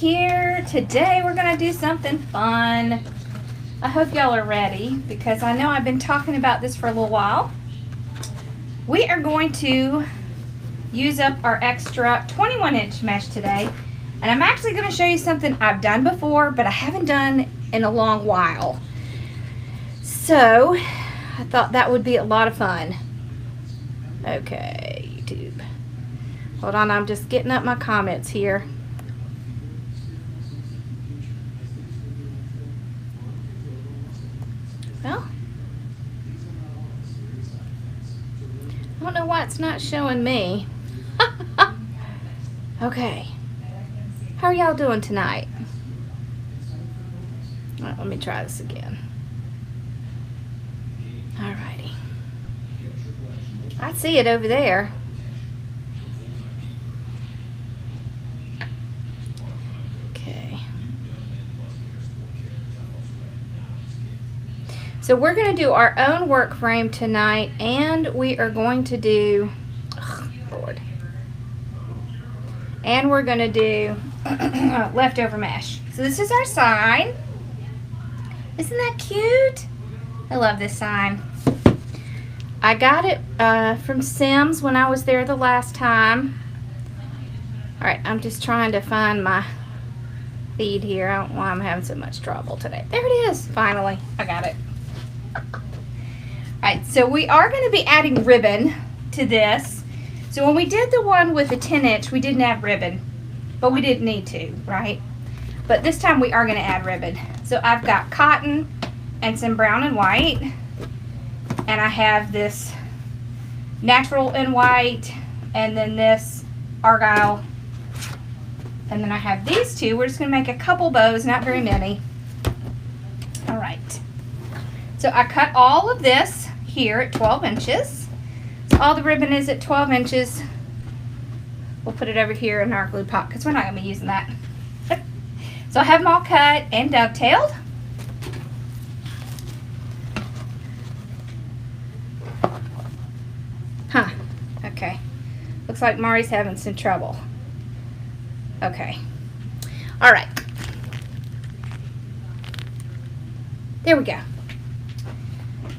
here. Today we're gonna do something fun. I hope y'all are ready because I know I've been talking about this for a little while. We are going to use up our extra 21-inch mesh today, and I'm actually going to show you something I've done before but I haven't done in a long while. So I thought that would be a lot of fun. Okay, YouTube. Hold on, I'm just getting up my comments here. Well, I don't know why it's not showing me. Okay. How are y'all doing tonight? All right, let me try this again. Alrighty. I see it over there. Okay. So we're going to do our own work frame tonight, and we are going to do, oh, Lord. And we're going to do leftover mesh. So this is our sign. Isn't that cute? I love this sign. I got it from Sims when I was there the last time. Alright, I'm just trying to find my feed here. I don't know why I'm having so much trouble today. There it is, finally. I got it. Alright, so we are going to be adding ribbon to this. So when we did the one with the 10-inch, we didn't add ribbon. But we didn't need to, right? But this time we are going to add ribbon. So I've got cotton and some brown and white. And I have this natural and white, and then this Arglye, and then I have these two. We're just going to make a couple bows, not very many. All right. So I cut all of this here at 12 inches. So all the ribbon is at 12 inches. We'll put it over here in our glue pot because we're not going to be using that. So I have them all cut and dovetailed. Huh. Okay. Looks like Mari's having some trouble. Okay. All right. There we go.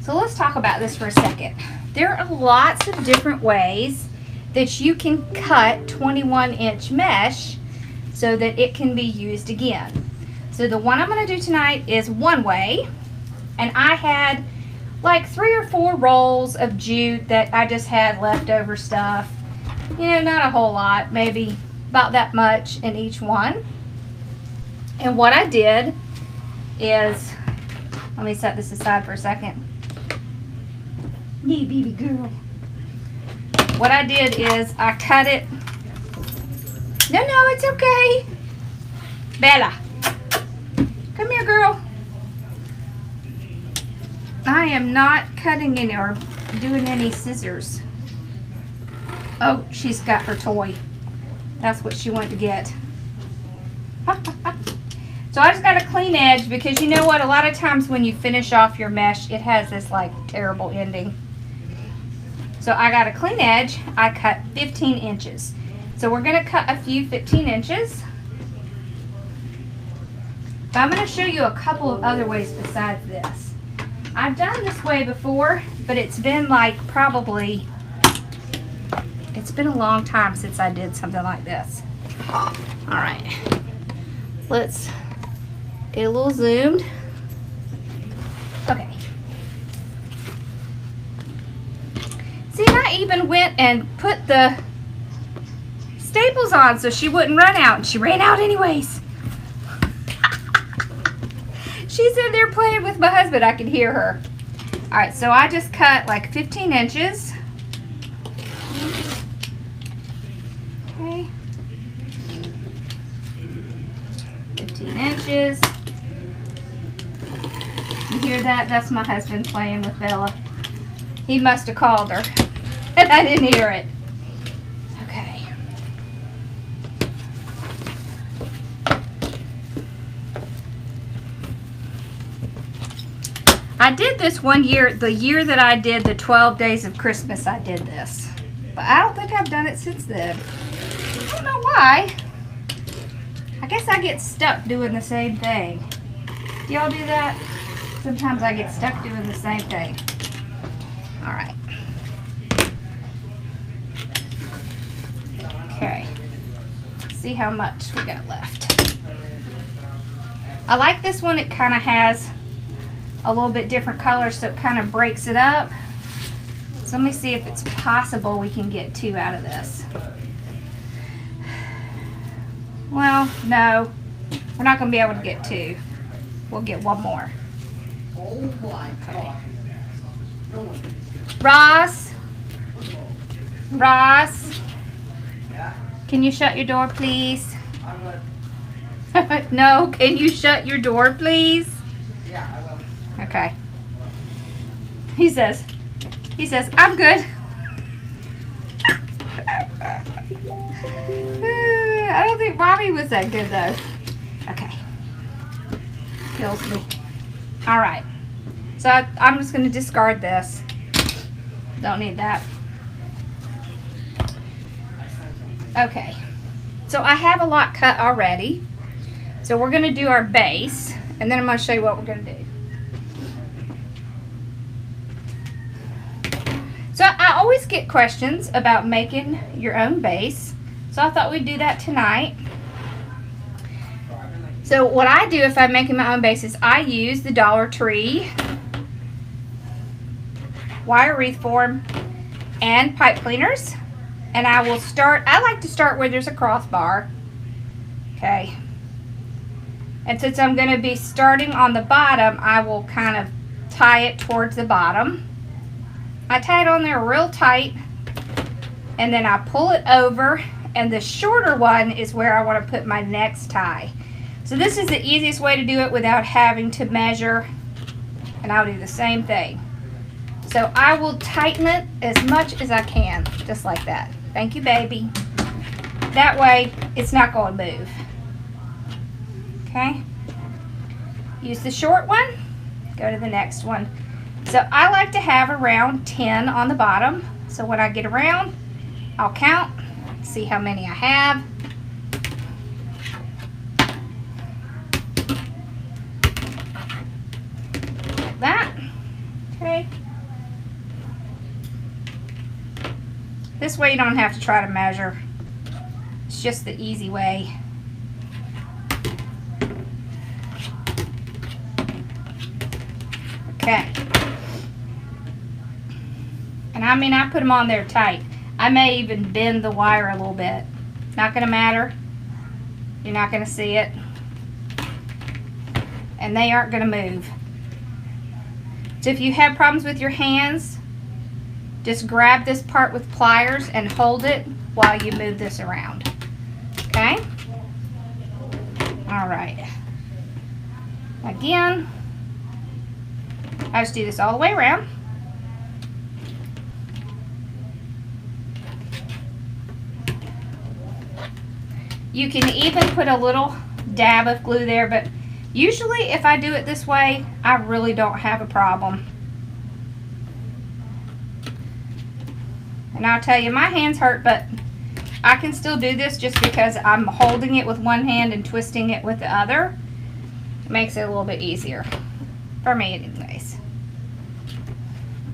So let's talk about this for a second. There are lots of different ways that you can cut 21-inch mesh so that it can be used again. So the one I'm going to do tonight is one way, and I had like 3 or 4 rolls of jute that I just had leftover stuff. You know, not a whole lot, maybe about that much in each one. And what I did is, let me set this aside for a second. Yeah, baby girl. What I did is I cut it. No, it's okay. Bella, come here, girl. I am not cutting any or doing any scissors. Oh, she's got her toy. That's what she wanted to get. So I just got a clean edge because you know what? A lot of times when you finish off your mesh, it has this like terrible ending. So I got a clean edge. I cut 15 inches. So we're going to cut a few 15 inches. But I'm going to show you a couple of other ways besides this. I've done this way before, but it's been like probably, it's been a long time since I did something like this. All right, let's get a little zoomed. Okay. See, I even went and put the staples on so she wouldn't run out, and she ran out anyways. She's in there playing with my husband. I could hear her. All right, so I just cut like 15 inches. Okay. 15 inches. You hear that? That's my husband playing with Bella. He must have called her, and I didn't hear it. Okay. I did this one year, the year that I did the 12 days of Christmas, I did this. But I don't think I've done it since then. I don't know why. I guess I get stuck doing the same thing. Do y'all do that? Sometimes I get stuck doing the same thing. All right. Okay. See how much we got left. I like this one. It kind of has a little bit different color, so it kind of breaks it up. So let me see if it's possible we can get 2 out of this. Well, no. We're not going to be able to get 2. We'll get 1 more. Okay. Ross? Ross? Can you shut your door, please? No, can you shut your door, please? Yeah, I will. Okay. He says, I'm good. I don't think Bobby was that good though. Okay. Kills me. All right. So I'm just going to discard this. Don't need that. Okay. So I have a lot cut already. So we're going to do our base, and then I'm going to show you what we're going to do. So I always get questions about making your own base. So I thought we'd do that tonight. So what I do if I'm making my own base is I use the Dollar Tree wire wreath form and pipe cleaners. And I like to start where there's a crossbar. Okay. And since I'm going to be starting on the bottom, I will kind of tie it towards the bottom. I tie it on there real tight, and then I pull it over, and the shorter one is where I want to put my next tie. So this is the easiest way to do it without having to measure, and I'll do the same thing. So I will tighten it as much as I can, just like that. Thank you, baby. That way, it's not going to move. Okay? Use the short one, go to the next one. So I like to have around 10 on the bottom. So when I get around, I'll count, see how many I have. Like that. Okay. This way you don't have to try to measure. It's just the easy way. Okay. And I mean, I put them on there tight. I may even bend the wire a little bit. Not going to matter. You're not going to see it. And they aren't going to move. So if you have problems with your hands, just grab this part with pliers and hold it while you move this around. Okay? All right. Again, I just do this all the way around. You can even put a little dab of glue there, but usually if I do it this way, I really don't have a problem. And I'll tell you, my hands hurt, but I can still do this just because I'm holding it with one hand and twisting it with the other. It makes it a little bit easier. For me anyways.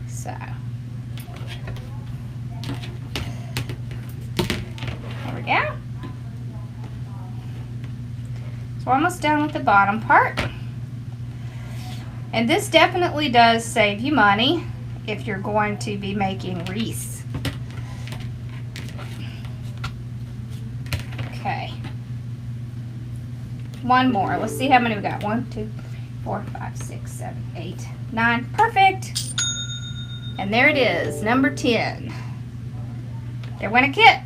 So. There we go. So we're almost done with the bottom part. And this definitely does save you money if you're going to be making wreaths. Okay. One more. Let's see how many we got. 1, 2, 4, 5, 6, 7, 8, 9. Perfect. And there it is, number 10. There went a kit.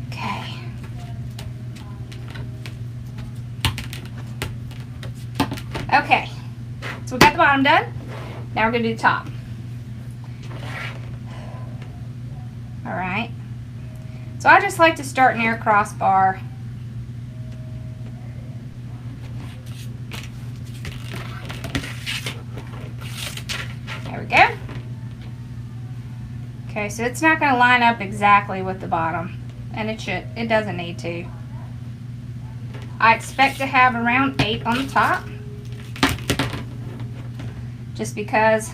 Okay. Okay. So we got the bottom done. Now we're going to do the top. All right. So I just like to start near a crossbar. There we go. Okay, so it's not going to line up exactly with the bottom, and it doesn't need to. I expect to have around 8 on the top, just because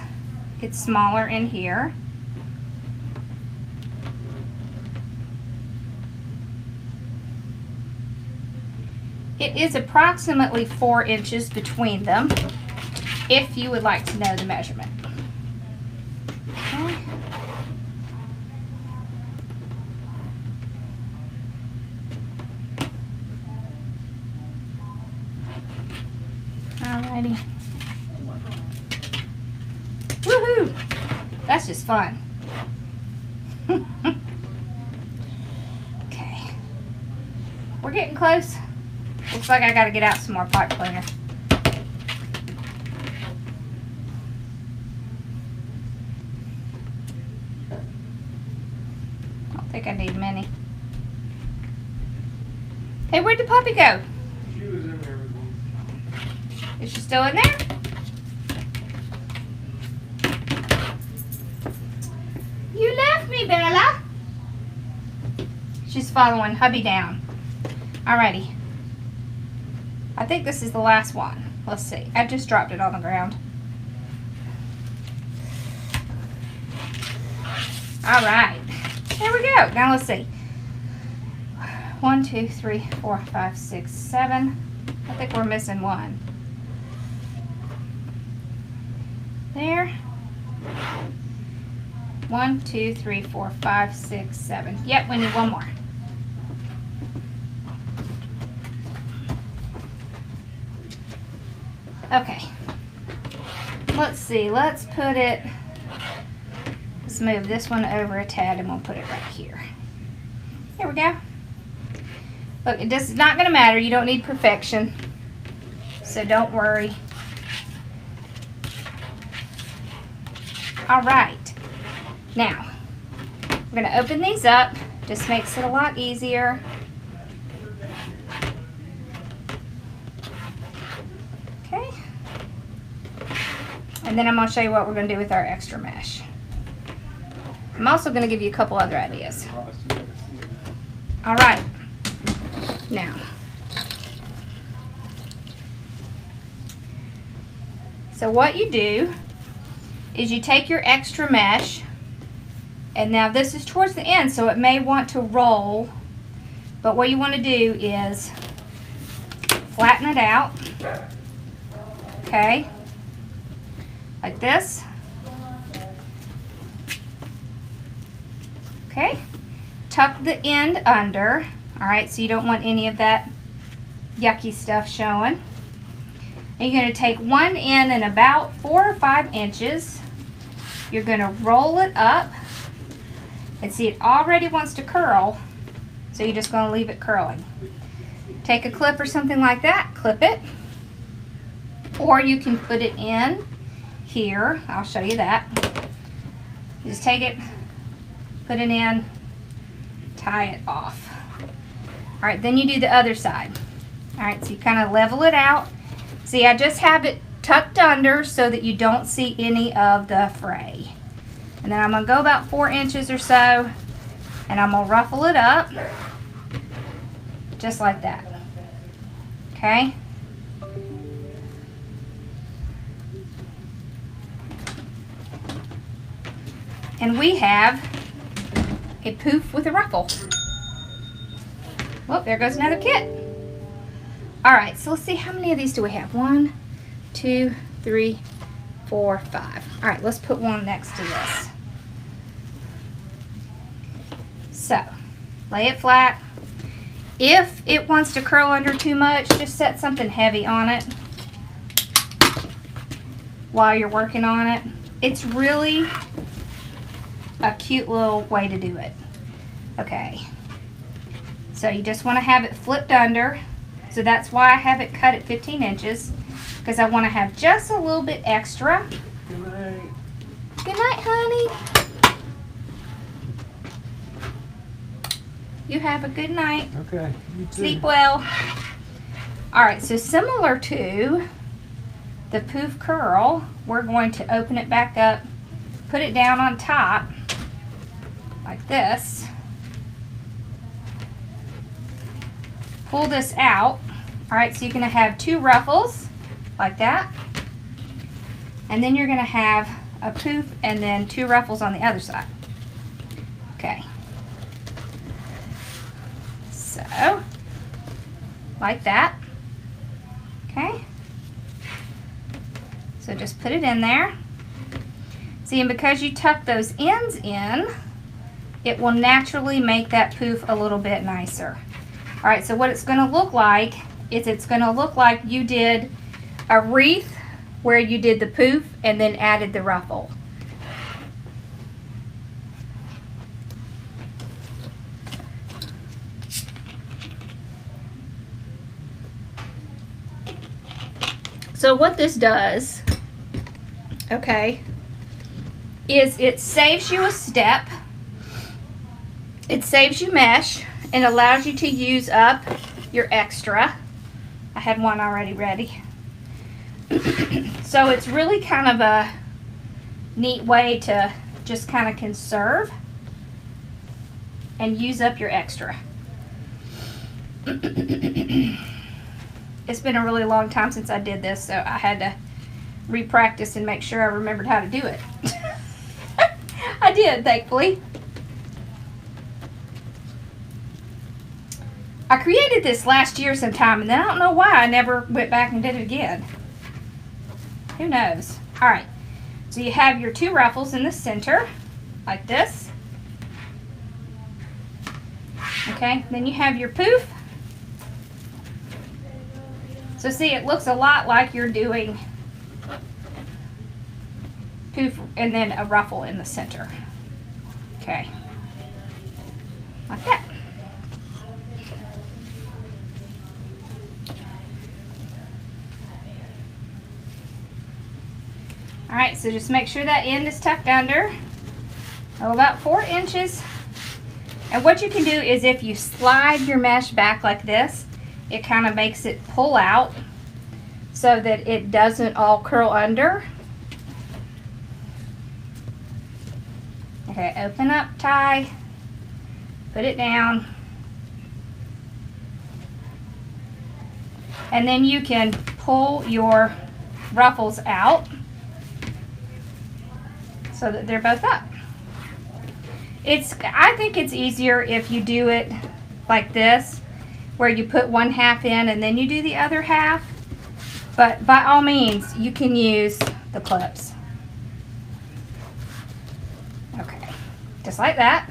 it's smaller in here. It is approximately 4 inches between them, if you would like to know the measurement. Okay. Alrighty. Woohoo! That's just fun. Okay. We're getting close. Looks like I gotta get out some more pot cleaner. I don't think I need many. Hey, where'd the puppy go? She was in there with me. Is she still in there? You left me, Bella. She's following hubby down. Alrighty. I think this is the last one. Let's see. I just dropped it on the ground. Alright. There we go. Now let's see. 1, 2, 3, 4, 5, 6, 7. I think we're missing one. There. 1, 2, 3, 4, 5, 6, 7. Yep, we need one more. Okay. Let's see. Let's put it. Let's move this one over a tad and we'll put it right here. Here we go. Look, this is not going to matter. You don't need perfection. So don't worry. All right. Now, we're going to open these up. Just makes it a lot easier. Okay. And then I'm going to show you what we're going to do with our extra mesh. I'm also going to give you a couple other ideas. All right. Now, so what you do is you take your extra mesh, and now this is towards the end, so it may want to roll, but what you want to do is flatten it out, okay, like this, okay, tuck the end under. Alright, so you don't want any of that yucky stuff showing. And you're going to take one end and about 4 or 5 inches. You're going to roll it up. And see, it already wants to curl. So you're just going to leave it curling. Take a clip or something like that, clip it. Or you can put it in here. I'll show you that. You just take it, put it in, tie it off. Alright, then you do the other side. Alright, so you kind of level it out. See, I just have it tucked under so that you don't see any of the fray. And then I'm going to go about 4 inches or so, and I'm going to ruffle it up, just like that. Okay? And we have a poof with a ruffle. Well, there goes another kit. All right, so let's see, how many of these do we have? 1, 2, 3, 4, 5. All right, let's put one next to this. So, lay it flat. If it wants to curl under too much, just set something heavy on it while you're working on it. It's really a cute little way to do it. Okay. So you just want to have it flipped under. So that's why I have it cut at 15 inches. Because I want to have just a little bit extra. Good night. Good night, honey. You have a good night. Okay. You too. Sleep well. Alright, so similar to the poof curl, we're going to open it back up, put it down on top, like this. Pull this out, All right, so you're gonna have 2 ruffles like that. And then you're gonna have a poof and then 2 ruffles on the other side. Okay. So, like that. Okay. So just put it in there. See, and because you tuck those ends in, it will naturally make that poof a little bit nicer. All right, so what it's gonna look like is it's gonna look like you did a wreath where you did the poof and then added the ruffle. So what this does, okay, is it saves you a step, it saves you mesh, and allows you to use up your extra. I had one already ready. So it's really kind of a neat way to just kind of conserve and use up your extra. It's been a really long time since I did this, so I had to re-practice and make sure I remembered how to do it. I did, thankfully. I created this last year sometime, and then I don't know why I never went back and did it again. Who knows? All right, so you have your 2 ruffles in the center, like this. Okay, then you have your poof. So see, it looks a lot like you're doing poof and then a ruffle in the center. Okay, like that. All right, so just make sure that end is tucked under, about 4 inches. And what you can do is if you slide your mesh back like this, it kind of makes it pull out so that it doesn't all curl under. Okay, open up, tie, put it down. And then you can pull your ruffles out so that they're both up. I think it's easier if you do it like this, where you put 1/2 in and then you do the other half. But by all means, you can use the clips. Okay, just like that.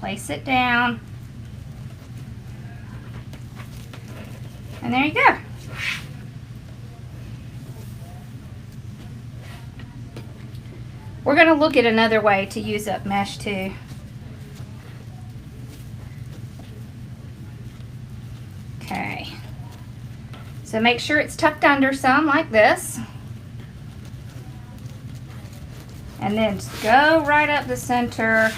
Place it down. And there you go. We're going to look at another way to use up mesh too. Okay. So make sure it's tucked under some like this. And then just go right up the center,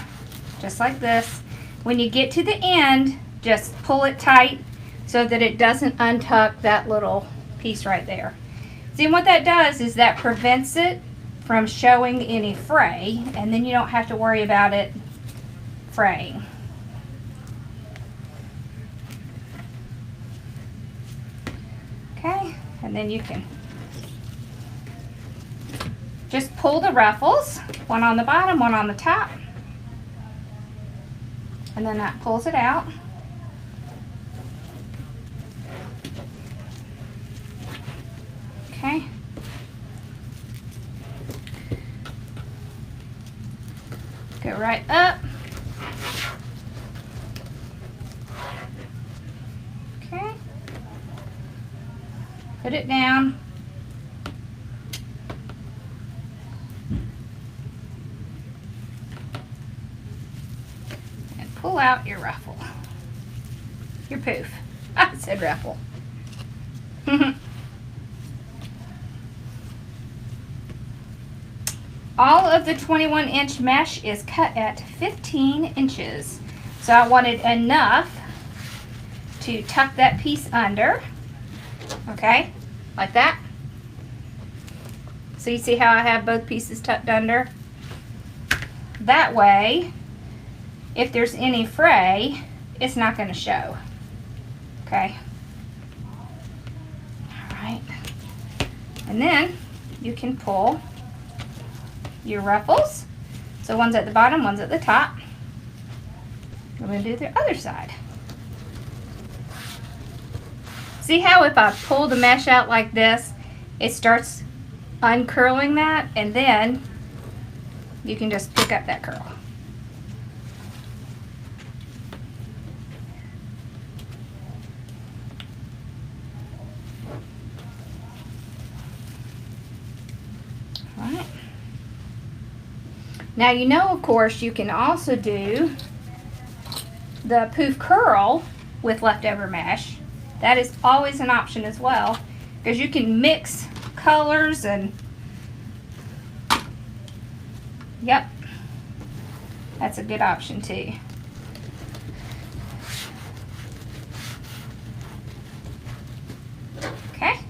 just like this. When you get to the end, just pull it tight so that it doesn't untuck that little piece right there. See, what that does is that prevents it from showing any fray, and then you don't have to worry about it fraying. Okay, and then you can just pull the ruffles, one on the bottom, one on the top, and then that pulls it out. Okay. Go right up. Okay. Put it down. And pull out your ruffle. Your poof. I said ruffle. All of the 21-inch mesh is cut at 15 inches. So I wanted enough to tuck that piece under, okay, like that. So you see how I have both pieces tucked under? That way, if there's any fray, it's not going to show. Okay. All right. And then you can pull your ruffles. So one's at the bottom, one's at the top. I'm going to do the other side. See how if I pull the mesh out like this, it starts uncurling that, and then you can just pick up that curl. All right. Now you know, of course, you can also do the poof curl with leftover mesh. That is always an option as well, because you can mix colors and yep, that's a good option too. Okay,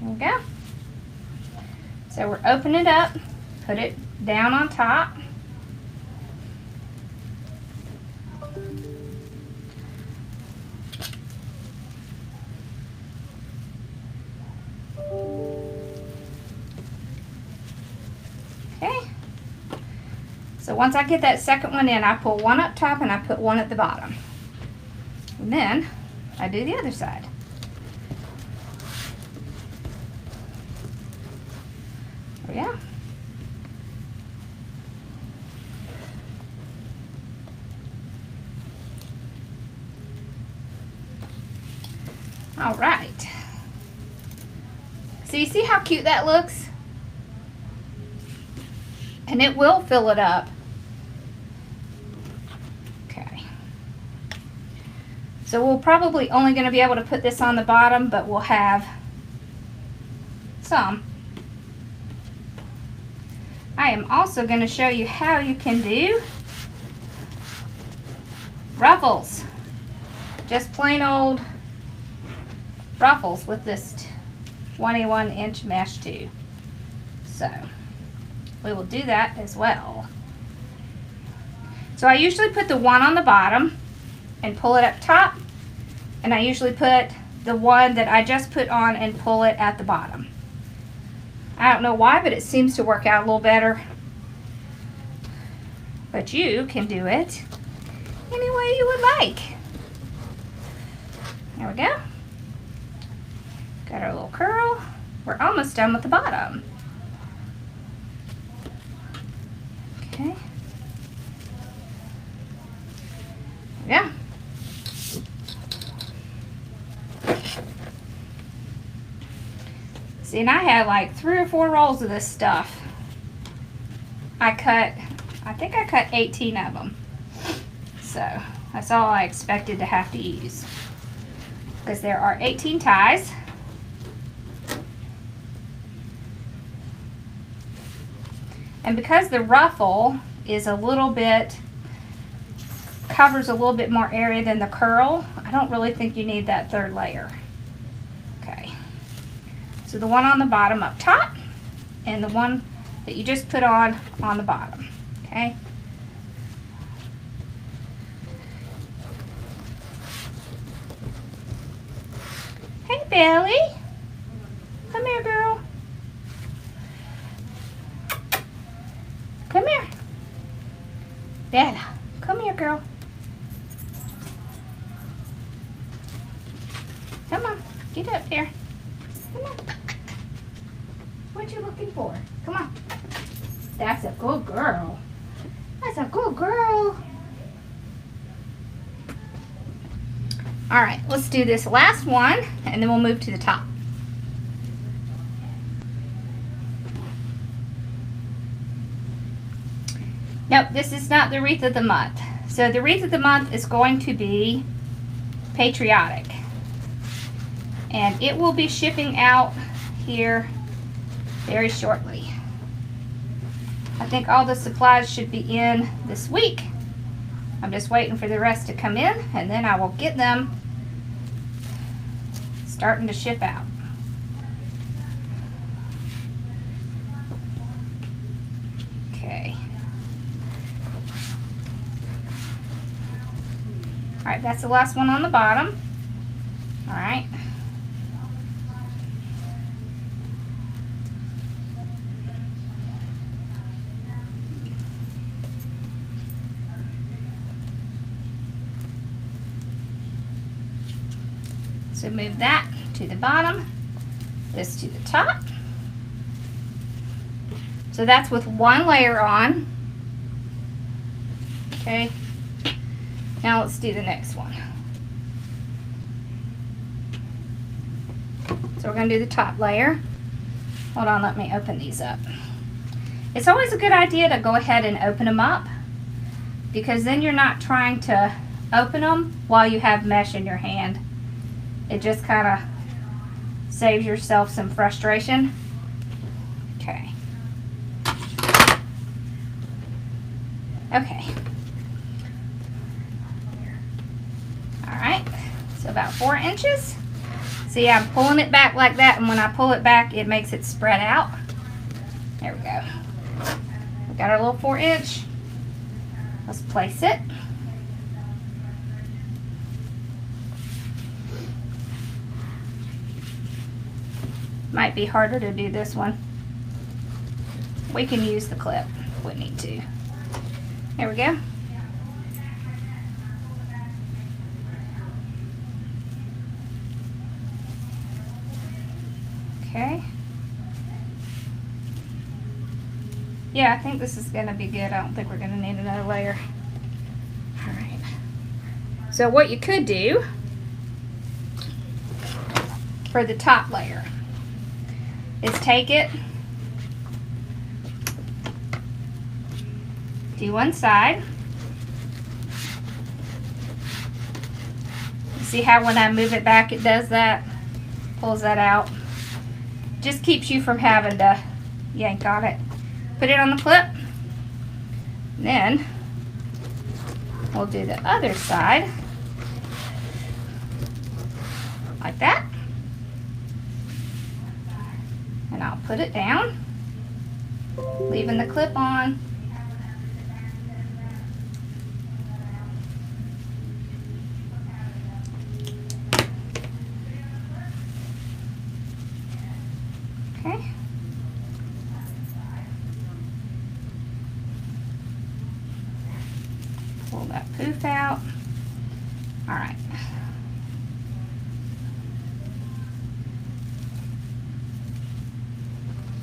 there we go. So we're opening it up, put it down on top. Okay, so once I get that second one in, I pull one up top and I put one at the bottom. And then I do the other side. There we go. All right. So you see how cute that looks? And it will fill it up. Okay. So we're probably only going to be able to put this on the bottom, but we'll have some. I am also going to show you how you can do ruffles. Just plain old ruffles with this 21-inch mesh too. So we will do that as well. So I usually put the one on the bottom and pull it up top, and I usually put the one that I just put on and pull it at the bottom. I don't know why, but it seems to work out a little better. But you can do it any way you would like. There we go. Got our little curl. We're almost done with the bottom. Okay. Yeah. See, and I had like 3 or 4 rolls of this stuff. I think I cut 18 of them. So that's all I expected to have to use, because there are 18 ties. And because the ruffle is a little bit, covers a little bit more area than the curl, I don't really think you need that 3rd layer. Okay. So the one on the bottom up top, and the one that you just put on the bottom. Okay. Hey, Belly. Come here, girl. Come here. Bella, come here, girl. Come on, get up here. Come on. What you looking for? Come on. That's a good girl. That's a good girl. All right, let's do this last one, and then we'll move to the top. Nope, this is not the wreath of the month. So the wreath of the month is going to be patriotic. And it will be shipping out here very shortly. I think all the supplies should be in this week. I'm just waiting for the rest to come in, and then I will get them starting to ship out. Okay. All right, that's the last one on the bottom. All right. So move that to the bottom, this to the top. So that's with one layer on. Okay. Now let's do the next one. So we're going to do the top layer. Hold on, let me open these up. It's always a good idea to go ahead and open them up, because then you're not trying to open them while you have mesh in your hand. It just kind of saves yourself some frustration. Okay. Okay. All right, so about 4 inches. See, I'm pulling it back like that, and when I pull it back, it makes it spread out. There we go. We got our little 4-inch. Let's place it. Might be harder to do this one. We can use the clip if we need to. There we go. Okay. Yeah, I think this is going to be good. I don't think we're going to need another layer. All right. So what you could do for the top layer is take it, do one side. See how when I move it back it does that? Pulls that out. Just keeps you from having to yank on it. Put it on the clip. Then we'll do the other side like that. And I'll put it down, leaving the clip on. Okay. Pull that poof out. All right.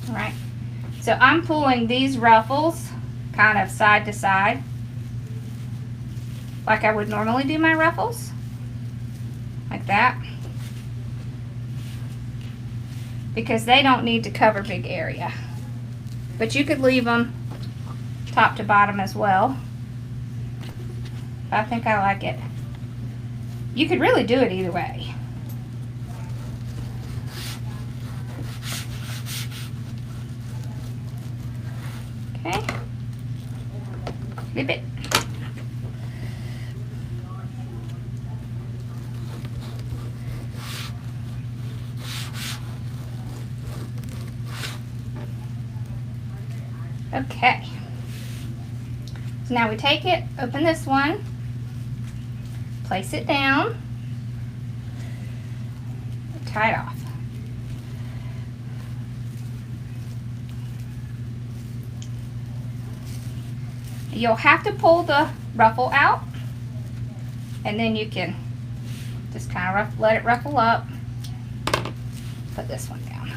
All right. So I'm pulling these ruffles kind of side to side, like I would normally do my ruffles, like that, because they don't need to cover big area. But you could leave them top to bottom as well. I think I like it. You could really do it either way. Okay. Flip it. Okay. So now we take it, open this one, place it down, tie it off. You'll have to pull the ruffle out, and then you can just kind of let it ruffle up. Put this one down.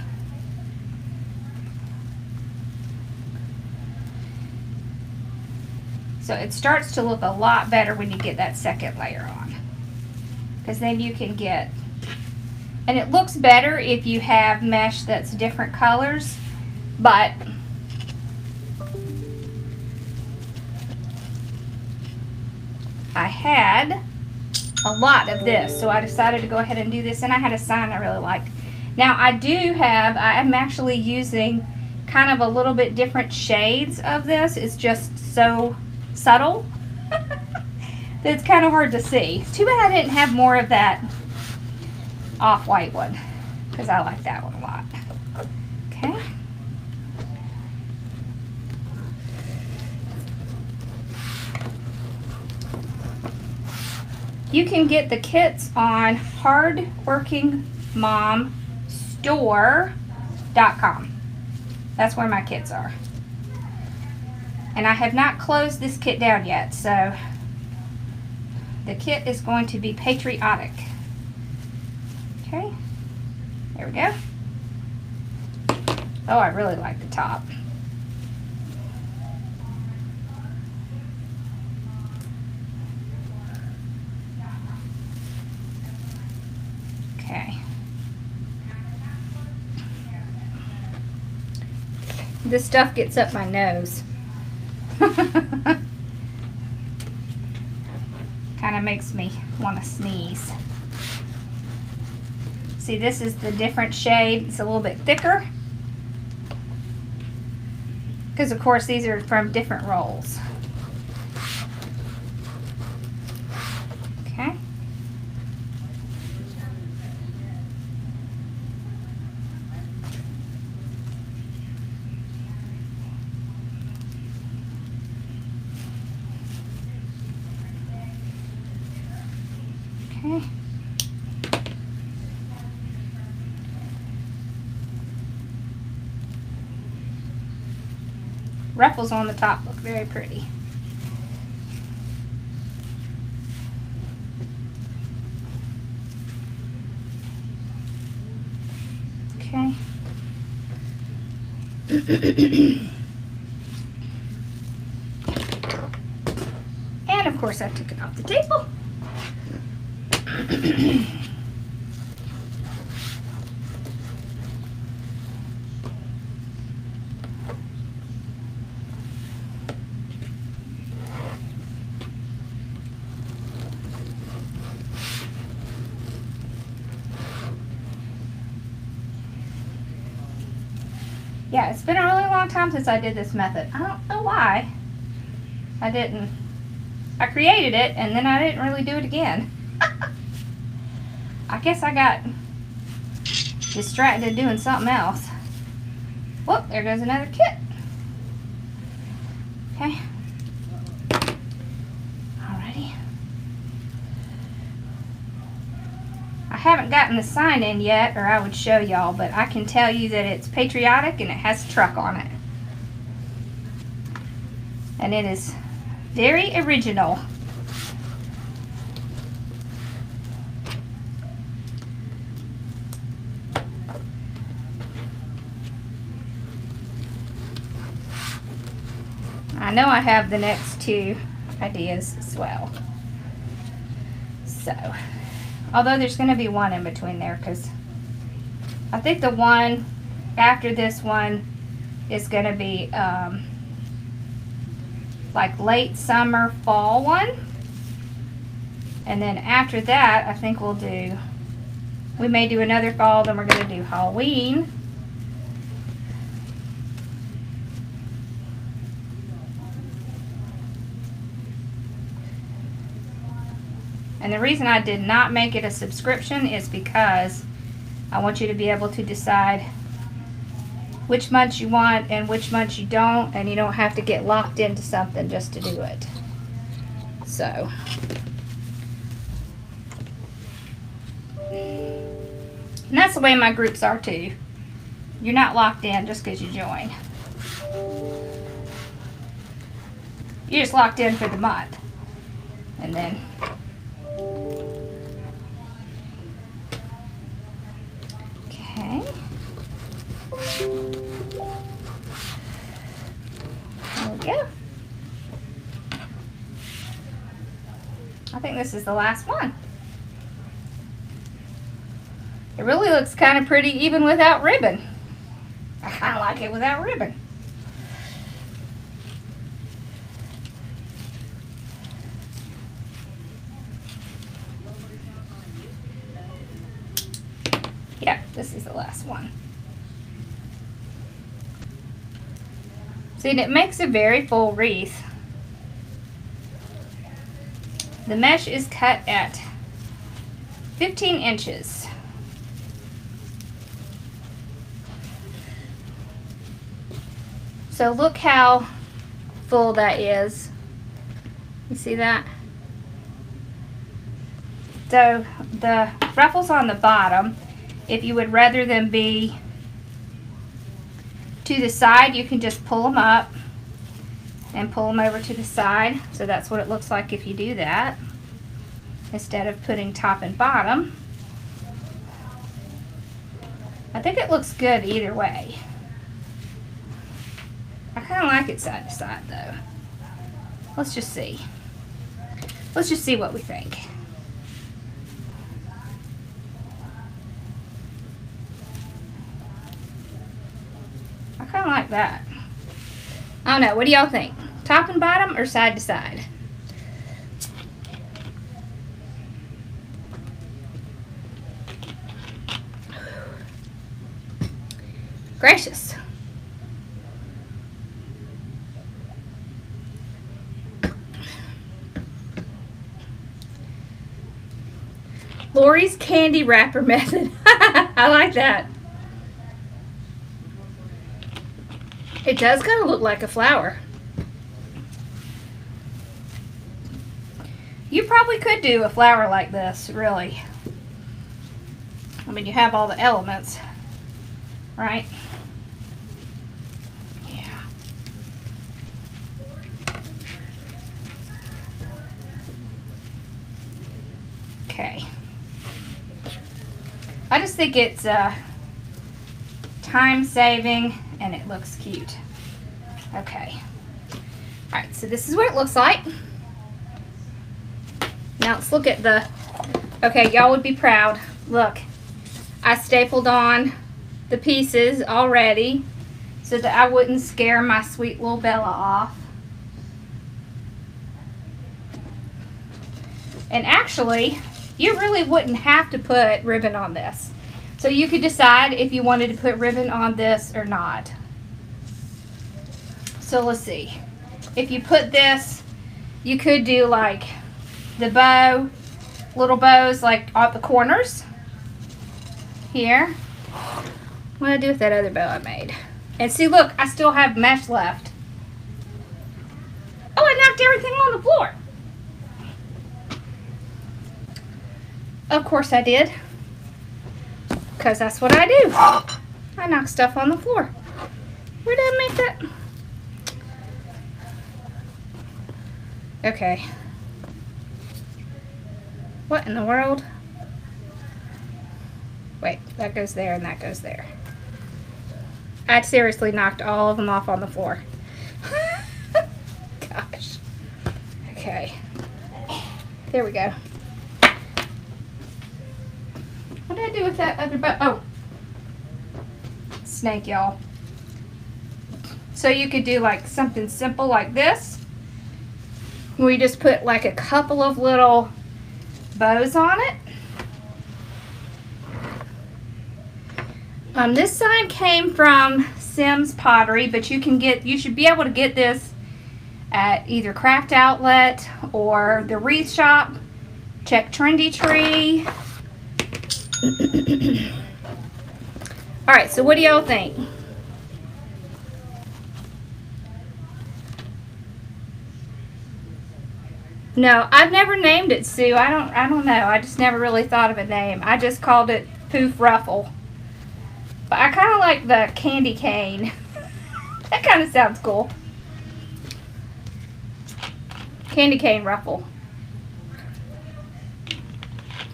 So it starts to look a lot better when you get that second layer on, because then you can get, and it looks better if you have mesh that's different colors, but I had a lot of this, so I decided to go ahead and do this, and I had a sign I really liked. Now I am actually using kind of a little bit different shades of this. It's just so subtle that it's kind of hard to see. It's too bad I didn't have more of that off-white one, because I like that one a lot. Okay. You can get the kits on hardworkingmomstore.com. That's where my kits are. And I have not closed this kit down yet, so the kit is going to be patriotic. Okay, there we go. Oh, I really like the top. Okay. This stuff gets up my nose. Kind of makes me want to sneeze. See, this is the different shade. It's a little bit thicker. Because of course these are from different rolls. Okay. Okay. Ruffles on the top look very pretty. Okay. And of course I took it off the table. Yeah, it's been a really long time since I did this method. I don't know why I didn't. I created it and then I didn't really do it again. I guess I got distracted doing something else. Whoop, there goes another kit. Okay. Alrighty. I haven't gotten the sign in yet, or I would show y'all, but I can tell you that it's patriotic and it has a truck on it. And it is very original. I know I have the next two ideas as well. So, although there's going to be one in between there, because I think the one after this one is going to be like late summer, fall one. And then after that, I think we may do another fall, then we're going to do Halloween. And the reason I did not make it a subscription is because I want you to be able to decide which months you want and which months you don't, and you don't have to get locked into something just to do it. So, and that's the way my groups are too. You're not locked in just because you join. You're just locked in for the month. And then okay. There we go. I think this is the last one. It really looks kind of pretty even without ribbon. I kind of like it without ribbon. Yeah, this is the last one. See, and it makes a very full wreath. The mesh is cut at 15 inches. So look how full that is. You see that? So the ruffles on the bottom, if you would rather them be to the side, you can just pull them up and pull them over to the side. So that's what it looks like if you do that, instead of putting top and bottom. I think it looks good either way. I kind of like it side to side though. Let's just see. Let's just see what we think. I kind of like that. I don't know. What do y'all think? Top and bottom or side to side? Gracious. Lori's candy wrapper method. I like that. It does kind of look like a flower. You probably could do a flower like this, really. I mean, you have all the elements, right? Yeah. Okay. I just think it's time saving and it looks cute. Okay. Alright, so this is what it looks like. Now let's look at the, okay, y'all would be proud. Look, I stapled on the pieces already so that I wouldn't scare my sweet little Bella off. And actually, you really wouldn't have to put ribbon on this. So you could decide if you wanted to put ribbon on this or not. So let's see. If you put this, you could do like the bow, little bows like at the corners here. What did I do with that other bow I made? And see, look, I still have mesh left. Oh, I knocked everything on the floor. Of course I did. Because that's what I do. I knock stuff on the floor. Where did I make that? Okay. What in the world? Wait, that goes there and that goes there. I seriously knocked all of them off on the floor. Gosh. Okay. There we go. What did I do with that other bow? Oh. Snake, y'all. So you could do like something simple like this. We just put like a couple of little bows on it. This sign came from Sims Pottery, but you should be able to get this at either Craft Outlet or the Wreath shop. Check Trendy Tree. Alright, so what do y'all think? No, I've never named it Sue. I don't know. I just never really thought of a name. I just called it Poof Ruffle. But I kind of like the candy cane. That kind of sounds cool. Candy cane ruffle.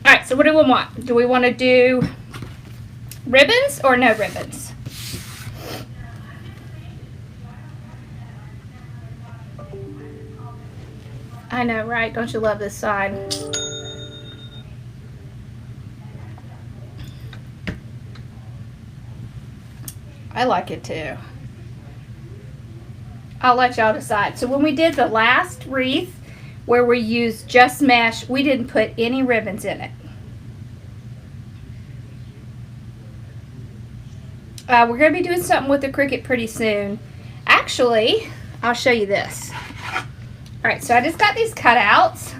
Alright, so what do we want? Do we want to do ribbons or no ribbons? I know, right? Don't you love this side? I like it too. I'll let y'all decide. So when we did the last wreath where we used just mesh, we didn't put any ribbons in it. We're going to be doing something with the Cricut pretty soon. Actually, I'll show you this. Alright, so I just got these cutouts.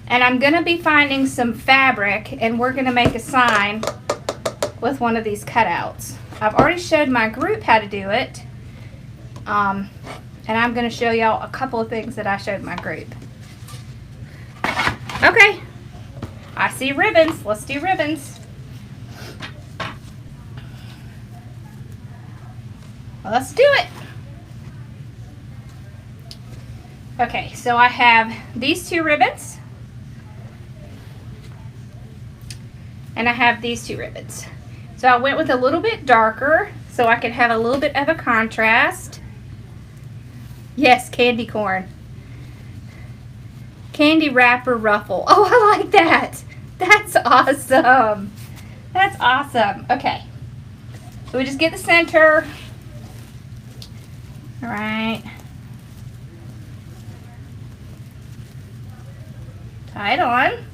And I'm going to be finding some fabric and we're going to make a sign with one of these cutouts. I've already showed my group how to do it. And I'm going to show y'all a couple of things that I showed my group. Okay. I see ribbons. Let's do ribbons. Well, let's do it. Okay, so I have these 2 ribbons. And I have these 2 ribbons. So I went with a little bit darker so I could have a little bit of a contrast. Yes, candy corn. Candy wrapper ruffle. Oh, I like that. That's awesome. That's awesome. Okay. So we just get the center. All right. Tie it on.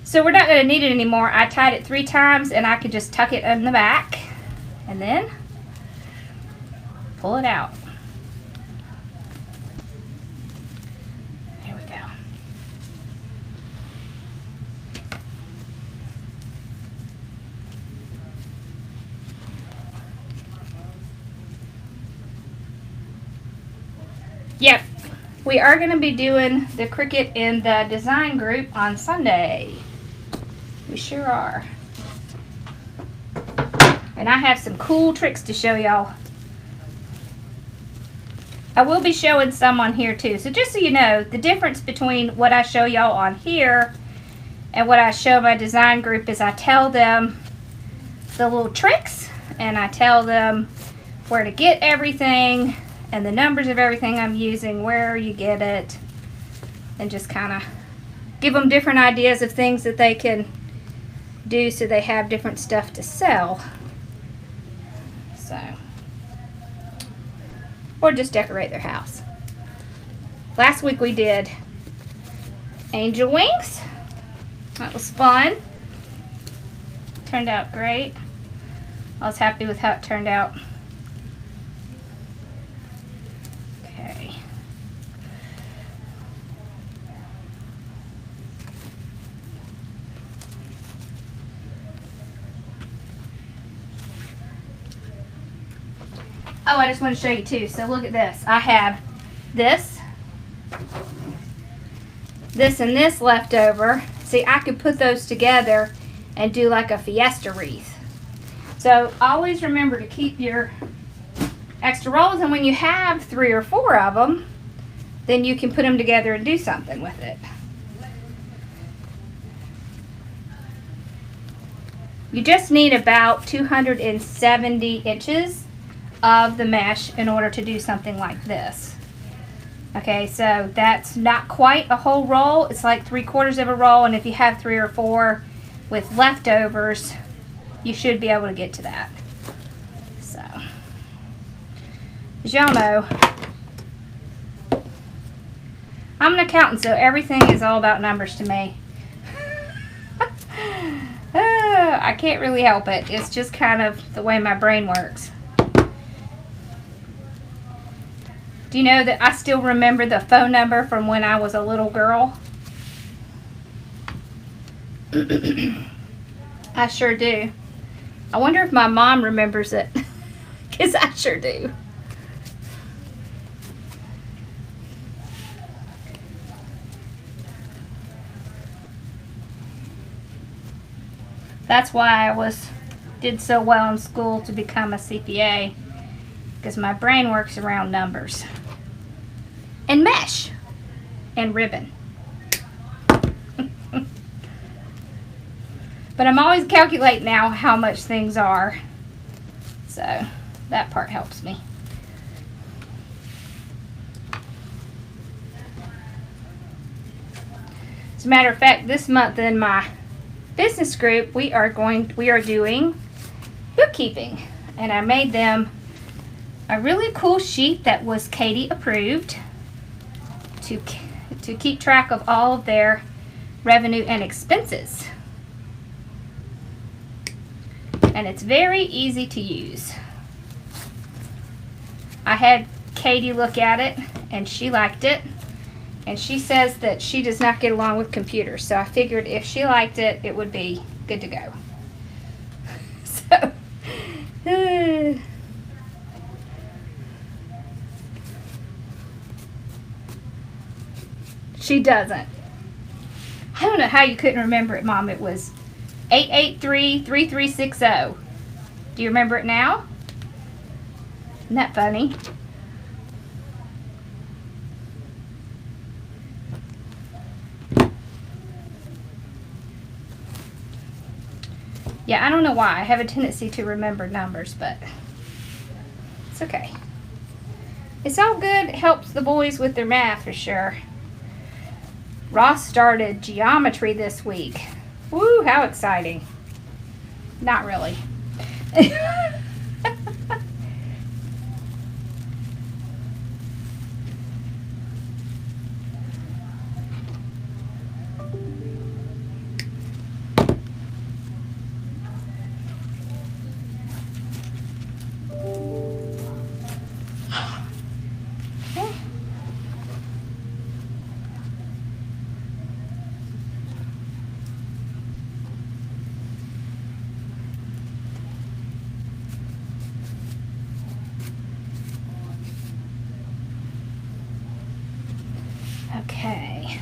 So we're not going to need it anymore. I tied it 3 times and I could just tuck it in the back and then pull it out. There we go. Yep, we are going to be doing the Cricut in the design group on Sunday. We sure are. And I have some cool tricks to show y'all. I will be showing some on here too. So just so you know, the difference between what I show y'all on here and what I show my design group is I tell them the little tricks and I tell them where to get everything and the numbers of everything I'm using, where you get it, and just kind of give them different ideas of things that they can do so they have different stuff to sell. So, or just decorate their house. Last week we did angel wings. That was fun. Turned out great. I was happy with how it turned out. Okay. Oh, I just want to show you too. So look at this. I have this, and this left over. See, I could put those together and do like a fiesta wreath. So always remember to keep your extra rolls, and when you have 3 or 4 of them, then you can put them together and do something with it. You just need about 270 inches of the mesh in order to do something like this. Okay, so that's not quite a whole roll. It's like 3/4 of a roll, and if you have 3 or 4 with leftovers, you should be able to get to that. So, as y'all know, I'm an accountant, so everything is all about numbers to me. I can't really help it. It's just kind of the way my brain works. Do you know that I still remember the phone number from when I was a little girl? I sure do. I wonder if my mom remembers it, because I sure do. That's why I did so well in school to become a CPA, because my brain works around numbers and mesh and ribbon. But I'm always calculating now how much things are, so that part helps me. As a matter of fact, this month in my business group, we are doing bookkeeping, and I made them a really cool sheet that was Katie approved to keep track of all of their revenue and expenses. And it's very easy to use. I had Katie look at it and she liked it, and she says that she does not get along with computers, so I figured if she liked it, it would be good to go. So She doesn't. I don't know how you couldn't remember it, Mom. It was 883-3360. Do you remember it now? Isn't that funny? Yeah, I don't know why. I have a tendency to remember numbers, but it's okay. It's all good. It helps the boys with their math for sure. Ross started geometry this week. Woo, how exciting. Not really. Okay.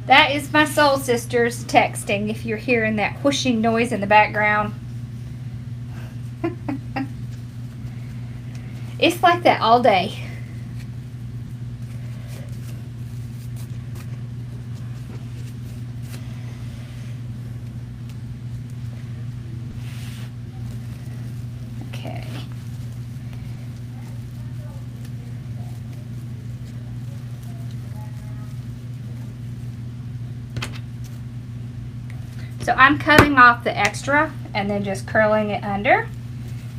That is my soul sisters texting, if you're hearing that whooshing noise in the background. It's like that all day. Okay. So I'm cutting off the extra and then just curling it under.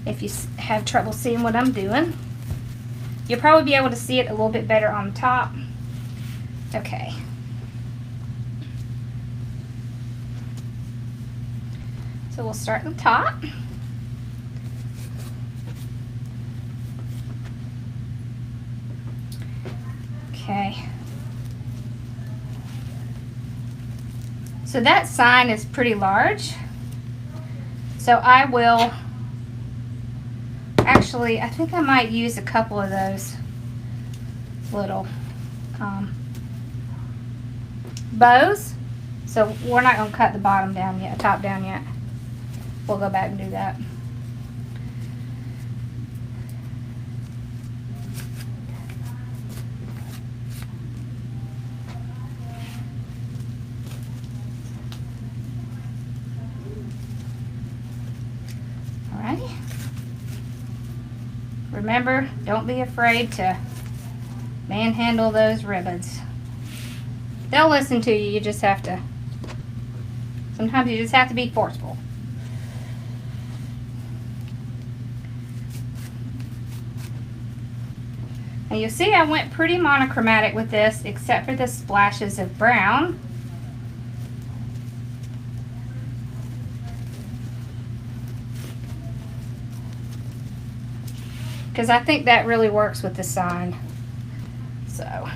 If you have trouble seeing what I'm doing, you'll probably be able to see it a little bit better on the top. Okay. So we'll start at the top. Okay. So that sign is pretty large. So I will, actually, I think I might use a couple of those little bows. So we're not going to cut the bottom down yet, top down yet. We'll go back and do that. Alrighty. Remember, don't be afraid to manhandle those ribbons. They'll listen to you, you just have to, sometimes you just have to be forceful. And you'll see I went pretty monochromatic with this, except for the splashes of brown. Because I think that really works with the sign. So.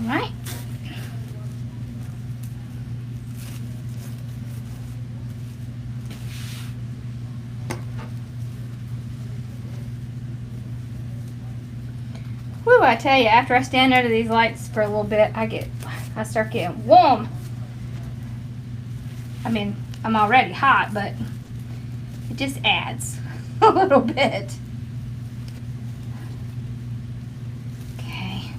All right. Whew, I tell you, after I stand under these lights for a little bit, I start getting warm. I mean, I'm already hot, but it just adds a little bit. Okay.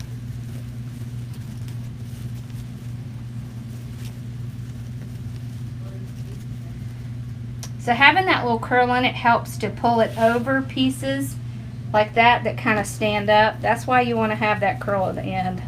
So having that little curl in it helps to pull it over pieces like that kind of stand up. That's why you want to have that curl at the end.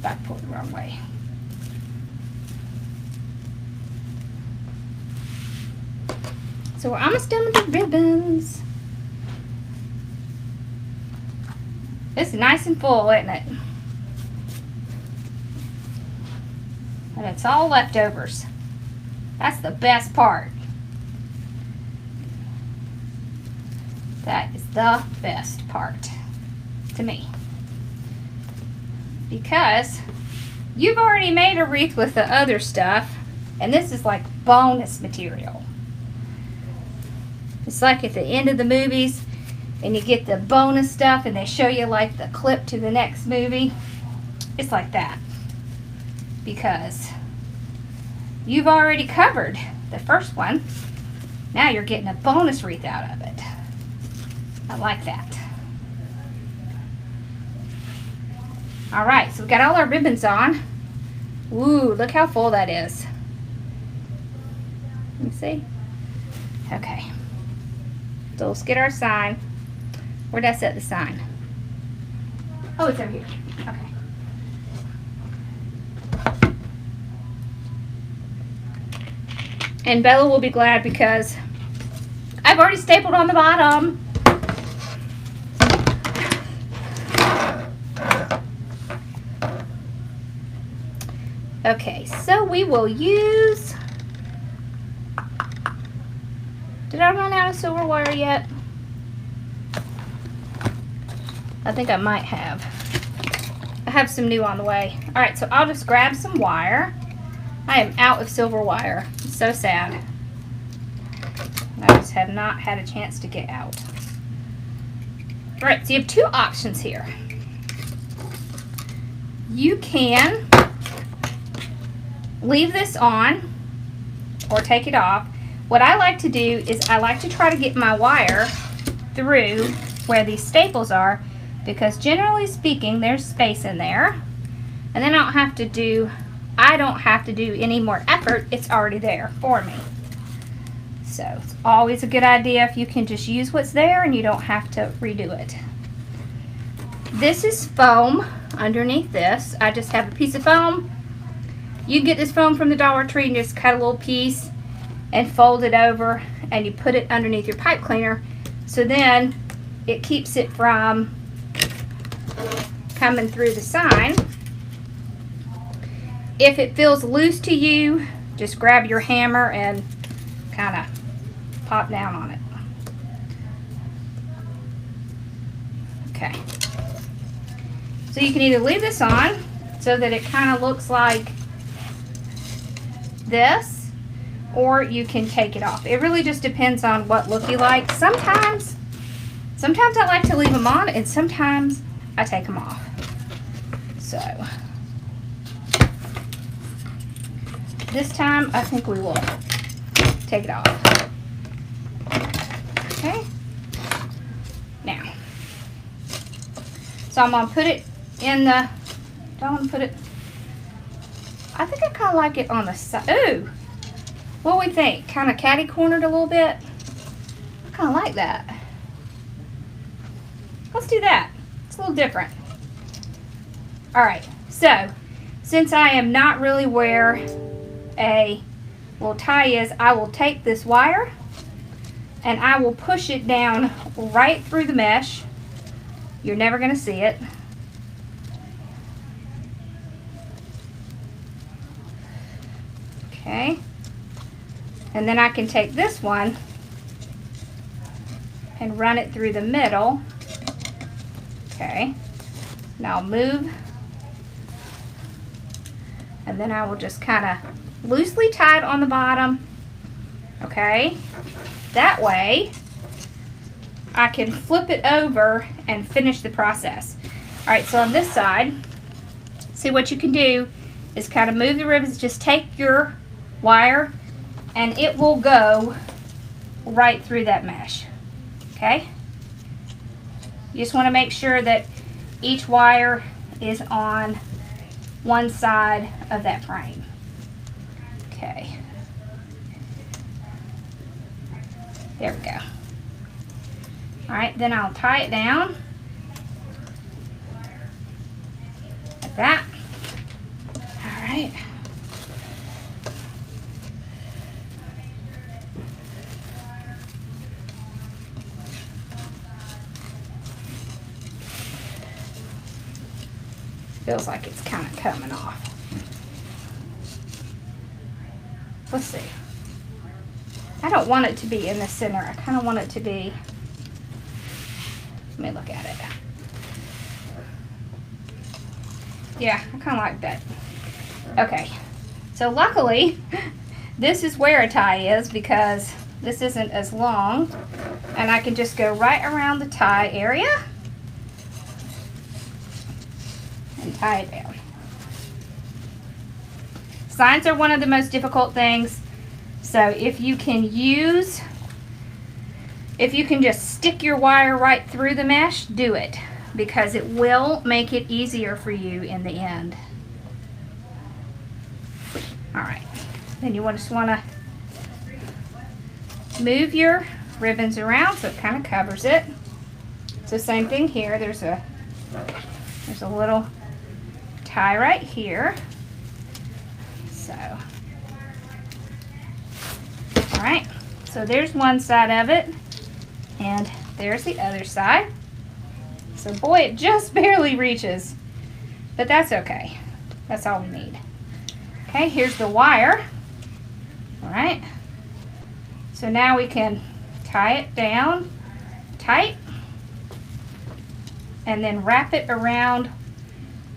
I pulled the wrong way. So we're almost done with the ribbons. It's nice and full, isn't it? And it's all leftovers. That's the best part. That is the best part to me. Because you've already made a wreath with the other stuff, and this is like bonus material. It's like at the end of the movies, and you get the bonus stuff, and they show you like the clip to the next movie. It's like that. Because you've already covered the first one. Now you're getting a bonus wreath out of it. I like that. All right, so we've got all our ribbons on. Ooh, look how full that is. Let me see. Okay. So let's get our sign. Where'd I set the sign? Oh, it's over here. Okay. And Bella will be glad because I've already stapled on the bottom. Okay, so we will use... Did I run out of silver wire yet? I think I might have. I have some new on the way. Alright, so I'll just grab some wire. I am out of silver wire. It's so sad. I just have not had a chance to get out. Alright, so you have two options here. You can leave this on or take it off. What I like to do is I like to try to get my wire through where these staples are, because generally speaking there's space in there, and then I don't have to do any more effort. It's already there for me. So it's always a good idea if you can just use what's there and you don't have to redo it. This is foam underneath this. I just have a piece of foam. You can get this foam from the Dollar Tree and just cut a little piece and fold it over, and you put it underneath your pipe cleaner, so then it keeps it from coming through the sign. If it feels loose to you, just grab your hammer and kind of pop down on it. Okay. So you can either leave this on so that it kind of looks like this, or you can take it off. It really just depends on what look you like. Sometimes I like to leave them on, and sometimes I take them off. So this time I think we will take it off. Okay. Now, so I'm gonna put it in the, don't want to put it, I think I kind of like it on the side. Ooh, what do we think? Kind of catty cornered a little bit? I kind of like that. Let's do that. It's a little different. Alright, so since I am not really where a little tie is, I will take this wire and I will push it down right through the mesh. You're never going to see it. Okay. And then I can take this one and run it through the middle. Okay. Now I'll move. And then I will just kind of loosely tie it on the bottom. Okay. That way I can flip it over and finish the process. Alright, so on this side, see what you can do is kind of move the ribbons. Just take your wire and it will go right through that mesh. Okay? You just want to make sure that each wire is on one side of that frame. Okay. There we go. Alright, then I'll tie it down like that. Feels like it's kind of coming off. Let's see. I don't want it to be in the center. I kind of want it to be, let me look at it. Yeah, I kind of like that. Okay, so luckily, this is where a tie is because this isn't as long, and I can just go right around the tie area and tie it down. Signs are one of the most difficult things, so if you can just stick your wire right through the mesh, do it, because it will make it easier for you in the end. All right, then you just want to move your ribbons around so it kind of covers it. So same thing here. There's a little tie right here. So, all right. So there's one side of it, and there's the other side. So boy, it just barely reaches, but that's okay. That's all we need. Okay, here's the wire. All right. So now we can tie it down tight and then wrap it around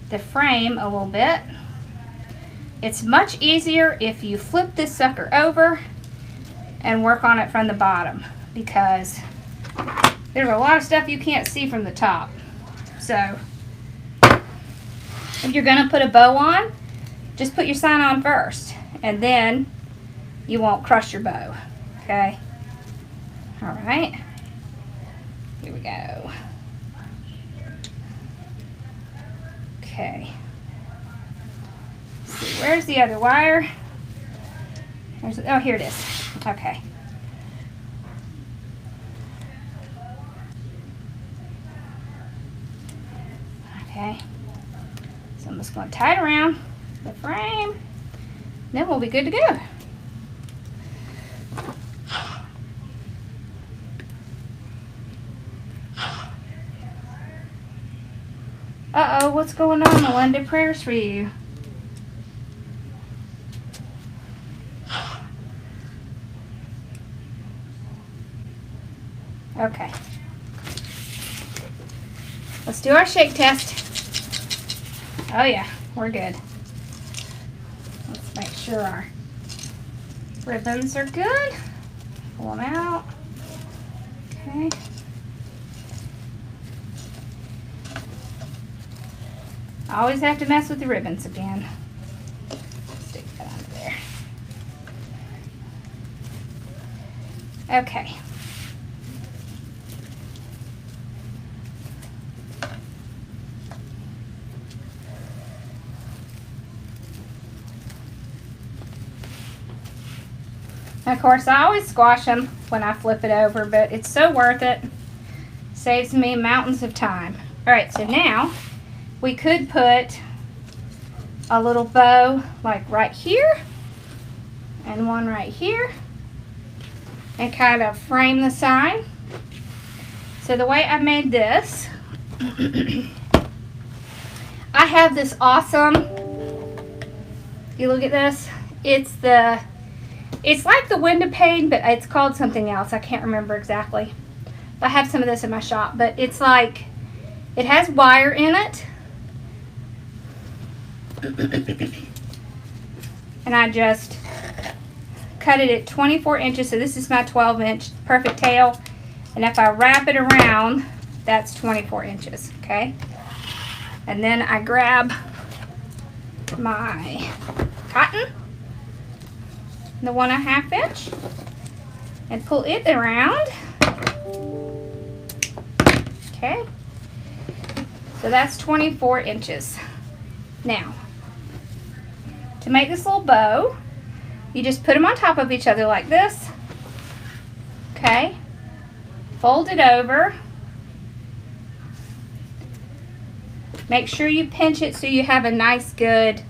the frame a little bit. It's much easier if you flip this sucker over and work on it from the bottom, because there's a lot of stuff you can't see from the top. So if you're gonna put a bow on, just put your sign on first, and then you won't crush your bow. Okay. All right. Here we go. Okay. Let's see, where's the other wire? Oh, here it is. Okay. Okay. So I'm just going to tie it around the frame. Then we'll be good to go. Uh-oh, what's going on, Melinda? Prayers for you. Okay. Let's do our shake test. Oh yeah, we're good. Let's make sure our ribbons are good. Pull them out. Okay. I always have to mess with the ribbons again. Stick that under there. Okay. Of course, I always squash them when I flip it over, but it's so worth it. Saves me mountains of time. All right, so now we could put a little bow like right here and one right here and kind of frame the sign. So the way I made this, I have this awesome, you look at this, it's like the window pane, but it's called something else. I can't remember exactly. I have some of this in my shop, but it's like, it has wire in it. And I just cut it at 24 inches. So this is my 12-inch perfect tail. And if I wrap it around, that's 24 inches, okay? And then I grab my cotton, the 1.5 inch, and pull it around. Okay, so that's 24 inches. Now, to make this little bow, you just put them on top of each other like this. Okay, fold it over. Make sure you pinch it so you have a nice good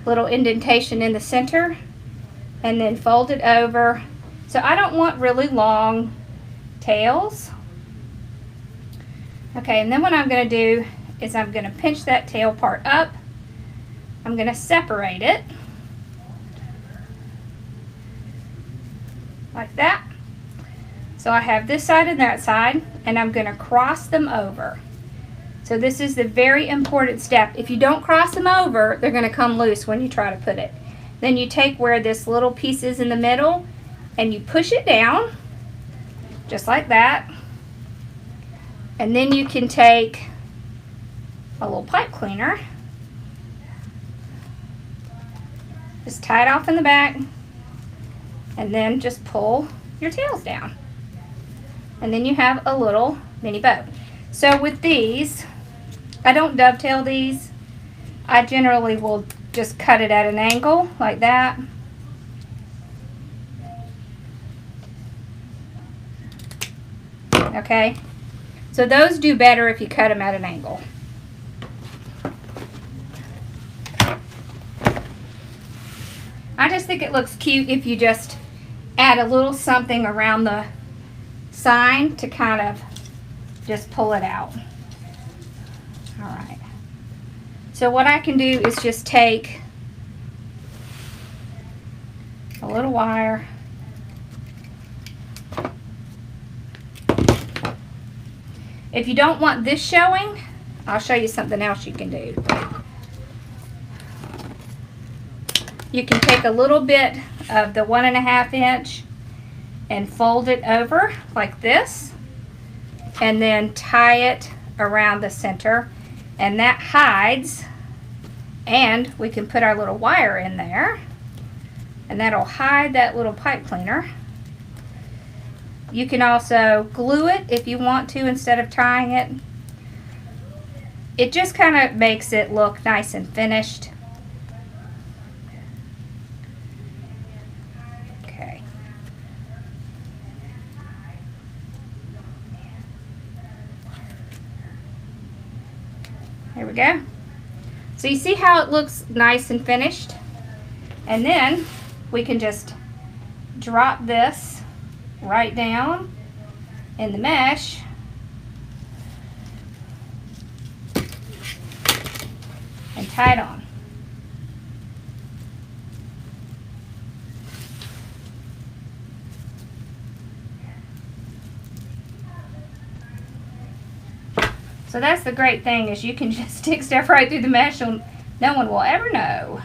little indentation in the center, and then fold it over. So I don't want really long tails. Okay, and then what I'm going to do is I'm going to pinch that tail part up. I'm going to separate it like that. So I have this side and that side, and I'm going to cross them over. So this is the very important step. If you don't cross them over, they're going to come loose when you try to put it. Then you take where this little piece is in the middle and you push it down just like that. And then you can take a little pipe cleaner, just tie it off in the back, and then just pull your tails down. And then you have a little mini bow. So with these, I don't dovetail these. I generally will just cut it at an angle like that. Okay, so those do better if you cut them at an angle. I just think it looks cute if you just add a little something around the sign to kind of just pull it out. All right. So what I can do is just take a little wire, if you don't want this showing, I'll show you something else you can do. You can take a little bit of the 1.5 inch and fold it over like this, and then tie it around the center, and that hides, and we can put our little wire in there, and that'll hide that little pipe cleaner. You can also glue it if you want to instead of tying it. It just kind of makes it look nice and finished. Okay. There we go. So you see how it looks nice and finished? And then we can just drop this right down in the mesh and tie it on. So that's the great thing, is you can just stick stuff right through the mesh and no one will ever know.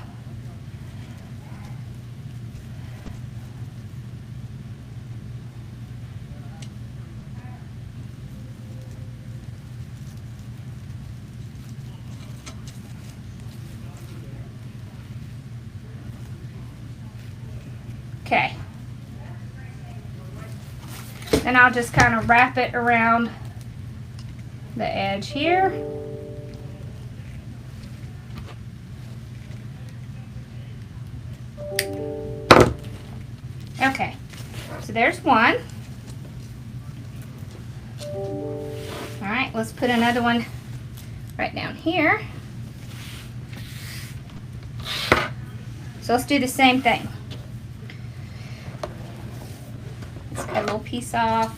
Okay. Then I'll just kind of wrap it around the edge here. Okay, so there's one. All right, let's put another one right down here. So let's do the same thing. Let's cut a little piece off.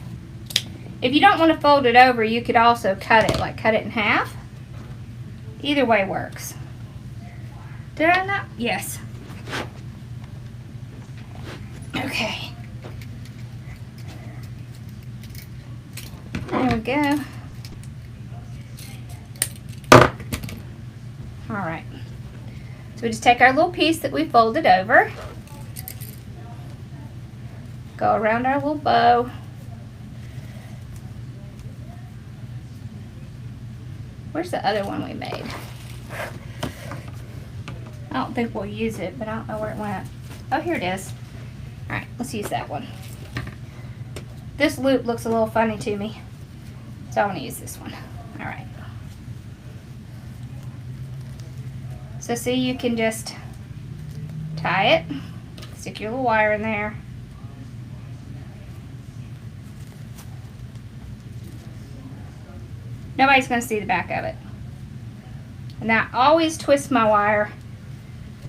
If you don't want to fold it over, you could also cut it, like cut it in half. Either way works. Did I not? Yes. Okay. There we go. All right. So we just take our little piece that we folded over, go around our little bow. Where's the other one we made? I don't think we'll use it, but I don't know where it went. Oh, here it is. All right, let's use that one. This loop looks a little funny to me, so I'm gonna use this one. All right. So see, you can just tie it, stick your little wire in there. Nobody's going to see the back of it. And I always twist my wire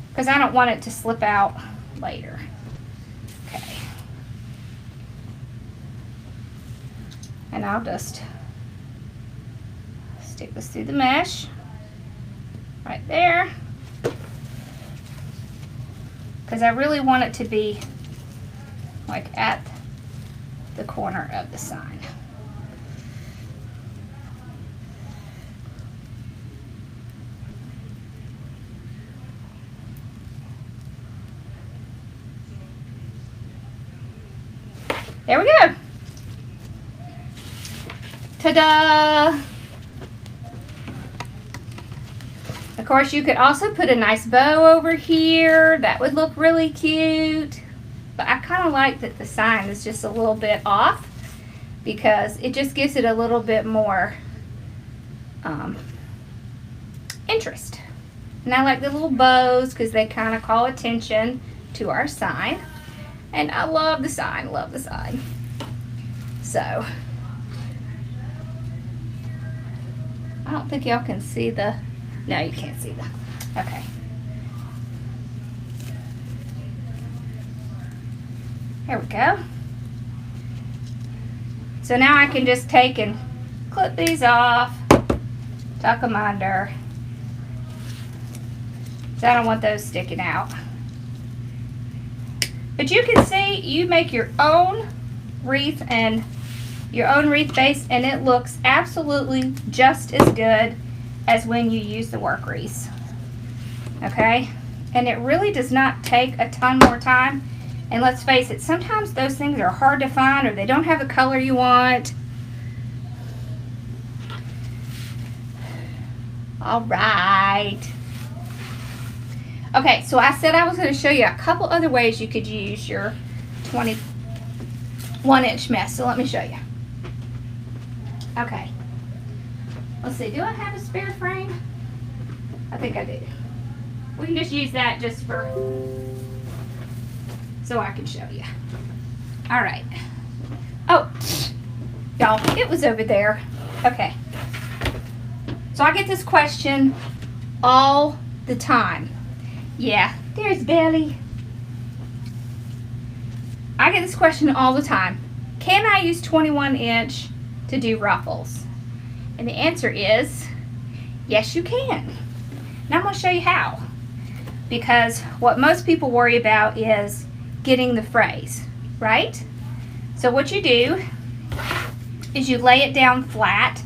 because I don't want it to slip out later. Okay. And I'll just Stick this through the mesh right there, because I really want it to be like at the corner of the sign. There we go. Ta-da! Of course, you could also put a nice bow over here. That would look really cute. But I kind of like that the sign is just a little bit off, because it just gives it a little bit more interest. And I like the little bows because they kind of call attention to our sign. And I love the sign, love the sign. So, I don't think y'all can see the, no, you can't see the, okay. There we go. So now I can just take and clip these off, tuck them under. So I don't want those sticking out. But you can see, you make your own wreath and your own wreath base, and it looks absolutely just as good as when you use the work wreaths. Okay? And it really does not take a ton more time. And let's face it, sometimes those things are hard to find, or they don't have the color you want. All right. Okay, so I said I was going to show you a couple other ways you could use your 21-inch mesh. So let me show you. Okay. Let's see. Do I have a spare frame? I think I do. We can just use that just for, so I can show you. All right. Oh, y'all, it was over there. Okay. So I get this question all the time. Yeah, there's Belly. I get this question all the time. Can I use 21-inch to do ruffles? And the answer is, yes you can. Now I'm going to show you how. Because what most people worry about is getting the frays, right? So what you do is you lay it down flat.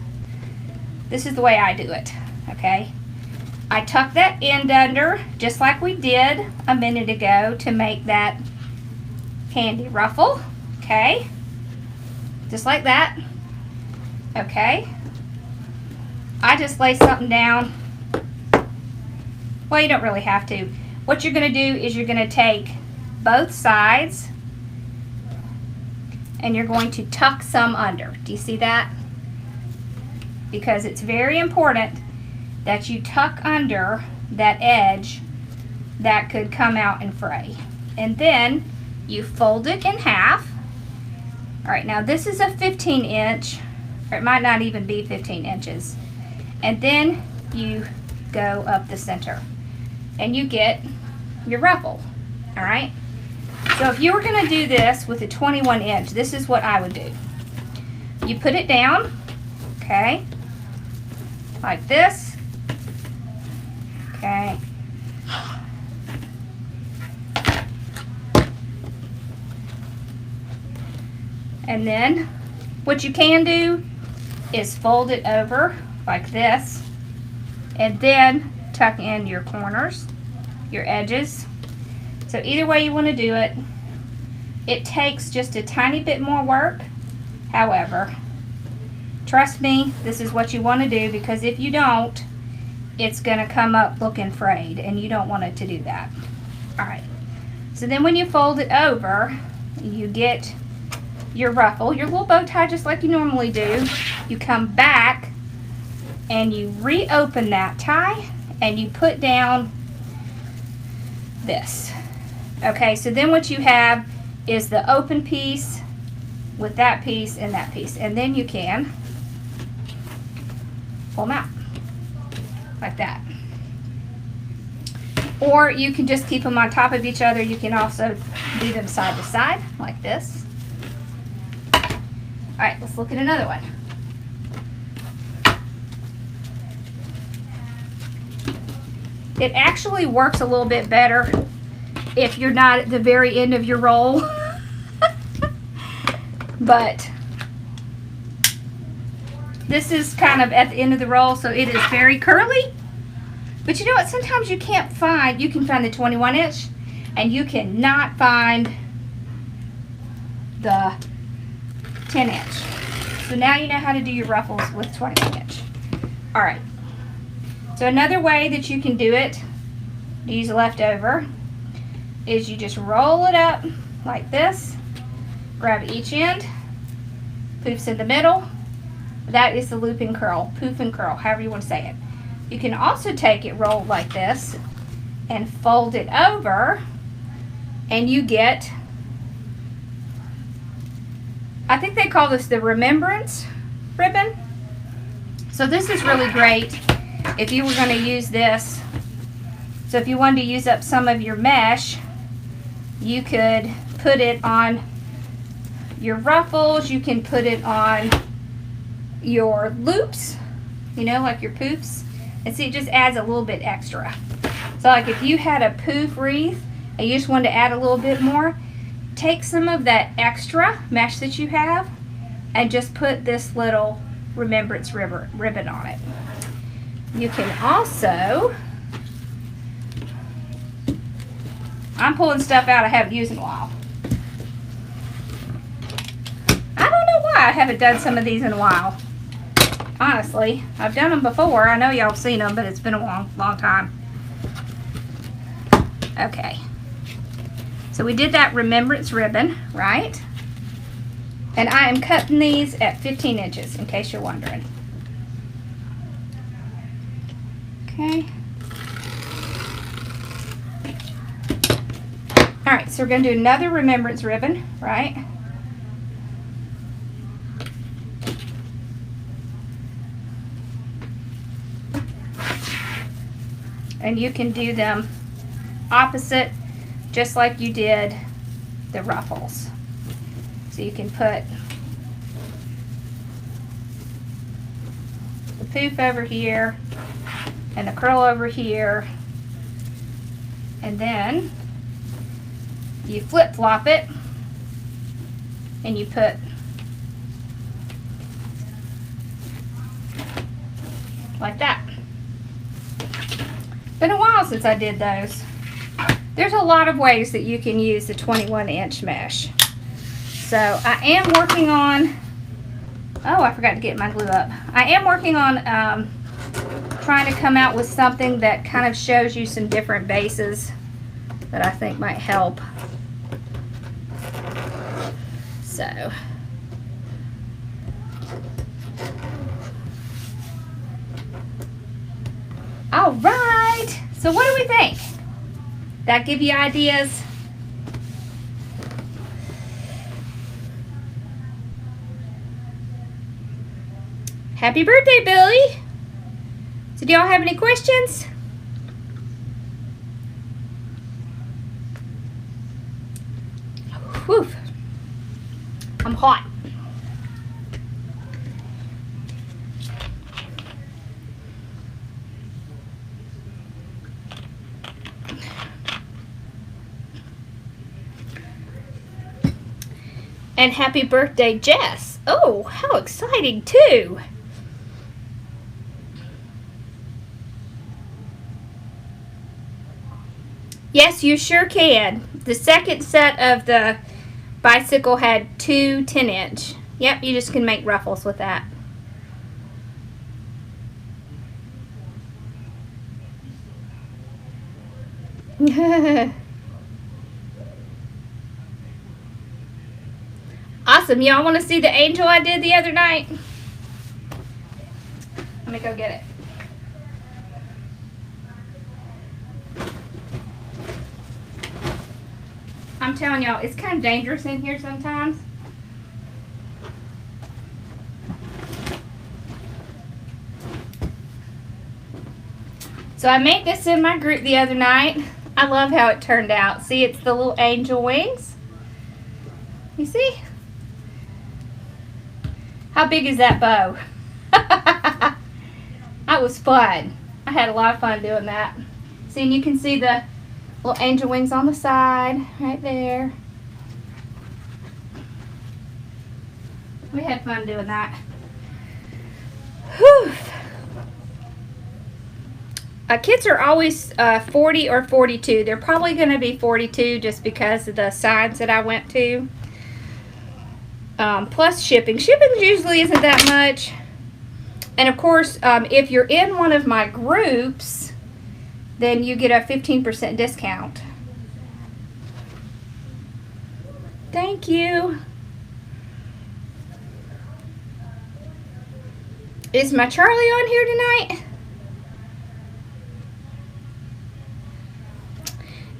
This is the way I do it, okay? I tuck that end under, just like we did a minute ago to make that candy ruffle, okay? Just like that, okay? I just lay something down. Well, you don't really have to. What you're gonna do is you're gonna take both sides and you're going to tuck some under. Do you see that? Because it's very important that you tuck under that edge that could come out and fray. And then you fold it in half. All right, now this is a 15-inch, or it might not even be 15 inches. And then you go up the center and you get your ruffle, all right? So if you were gonna do this with a 21-inch, this is what I would do. You put it down, okay, like this. Okay. And then what you can do is fold it over like this, and then tuck in your corners, your edges. So either way you want to do it, it takes just a tiny bit more work. However, trust me, this is what you want to do, because if you don't, it's going to come up looking frayed, and you don't want it to do that. All right. So then when you fold it over, you get your ruffle, your little bow tie just like you normally do. You come back and you reopen that tie and you put down this. Okay, so then what you have is the open piece with that piece and that piece. And then you can pull them out like that. Or you can just keep them on top of each other. You can also do them side to side like this. All right, let's look at another one. It actually works a little bit better if you're not at the very end of your roll. But this is kind of at the end of the roll, so it is very curly. But you know what? Sometimes you can find the 21 inch and you cannot find the 10 inch. So now you know how to do your ruffles with 21 inch. All right. So another way that you can do it, use a leftover, is you just roll it up like this, grab each end, Poof's in the middle. That is the loop and curl, poof and curl, however you want to say it. You can also take it rolled like this and fold it over, and you get, I think they call this the remembrance ribbon. So this is really great if you were going to use this. So if you wanted to use up some of your mesh, you could put it on your ruffles, you can put it on your loops, you know, like your poofs. And see, it just adds a little bit extra. So like if you had a poof wreath and you just wanted to add a little bit more, take some of that extra mesh that you have and just put this little remembrance ribbon on it. You can also, I'm pulling stuff out I haven't used in a while. I don't know why I haven't done some of these in a while. Honestly, I've done them before. I know y'all have seen them, but it's been a long time. Okay. So we did that remembrance ribbon, right? And I am cutting these at 15 inches, in case you're wondering. Okay. All right, so we're going to do another remembrance ribbon, right? And you can do them opposite, just like you did the ruffles. So you can put the poof over here and the curl over here, and then you flip-flop it and you put like that. Been a while since I did those. There's a lot of ways that you can use the 21 inch mesh. So I am working on, oh, I forgot to get my glue up. I am working on trying to come out with something that kind of shows you some different bases that I think might help. So all right, so what do we think? That give you ideas? Happy birthday, Billy. So do y'all have any questions? Whew. I'm hot. And happy birthday, Jess. Oh, how exciting, too. Yes, you sure can. The second set of the bicycle had 2 10-inch. Yep, you just can make ruffles with that. Awesome. Y'all want to see the angel I did the other night? Let me go get it. I'm telling y'all, it's kind of dangerous in here sometimes. So I made this in my group the other night. I love how it turned out. See, it's the little angel wings. You see? How big is that bow? That was fun. I had a lot of fun doing that. See, and you can see the little angel wings on the side, right there. We had fun doing that. Whew. Kids are always 40 or 42. They're probably going to be 42 just because of the signs that I went to. Plus shipping. Shipping usually isn't that much. And of course, if you're in one of my groups, then you get a 15% discount. Thank you. Is my Charlie on here tonight?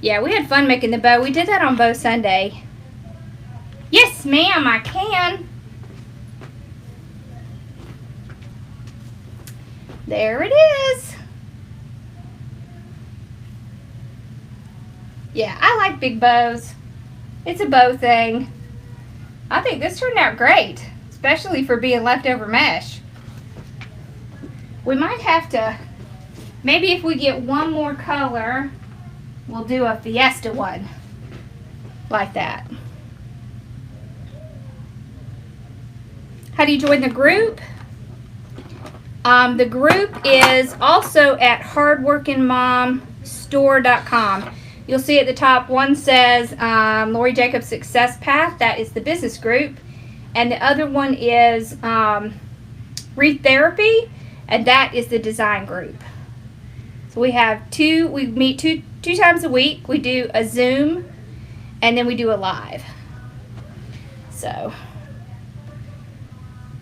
Yeah, we had fun making the bow. We did that on Bow Sunday. Yes, ma'am, I can. There it is. Yeah, I like big bows. It's a bow thing. I think this turned out great, especially for being leftover mesh. We might have to, maybe if we get one more color, we'll do a Fiesta one like that. How do you join the group? The group is also at hardworkingmomstore.com. You'll see at the top, one says Lori Jacobs Success Path. That is the business group. And the other one is Wreath Therapy, and that is the design group. So we have we meet two times a week. We do a Zoom, and then we do a live. So,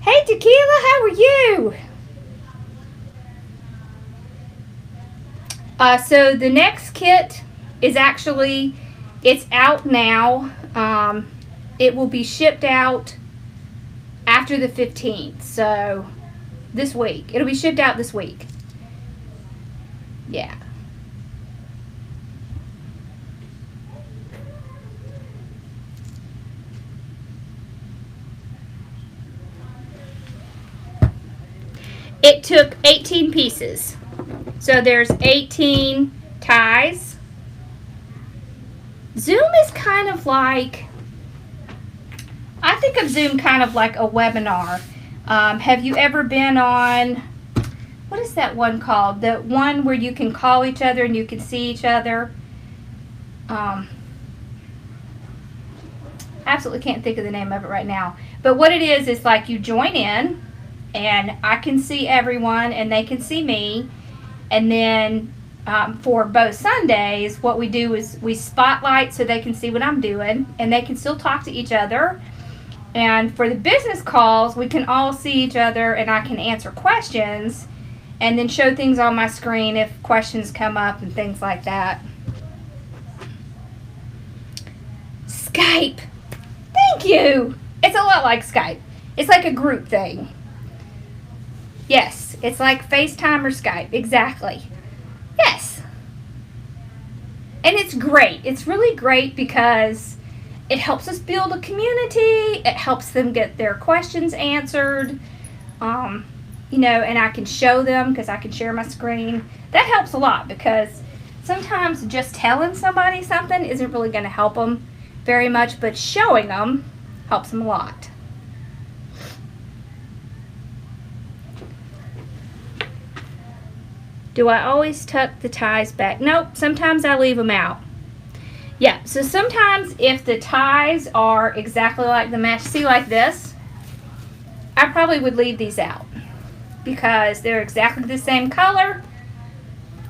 hey Tequila, how are you? So the next kit is actually, it's out now. It will be shipped out after the 15th. So this week. It'll be shipped out this week. Yeah. It took 18 pieces. So there's 18 ties. Zoom is kind of like, I think of Zoom kind of like a webinar. Have you ever been on, what is that one called? The one where you can call each other and you can see each other. Absolutely can't think of the name of it right now. But what it is like you join in and I can see everyone and they can see me. And then for both Sundays, what we do is we spotlight so they can see what I'm doing and they can still talk to each other. And for the business calls, we can all see each other and I can answer questions and then show things on my screen if questions come up and things like that. Skype. Thank you. It's a lot like Skype. It's like a group thing. Yes, it's like FaceTime or Skype. Exactly. Yes. And it's great. It's really great because it helps us build a community. It helps them get their questions answered. You know, and I can show them because I can share my screen. That helps a lot because sometimes just telling somebody something isn't really going to help them very much, but showing them helps them a lot. Do I always tuck the ties back? Nope, sometimes I leave them out. Yeah, so sometimes if the ties are exactly like the mesh, see like this, I probably would leave these out because they're exactly the same color.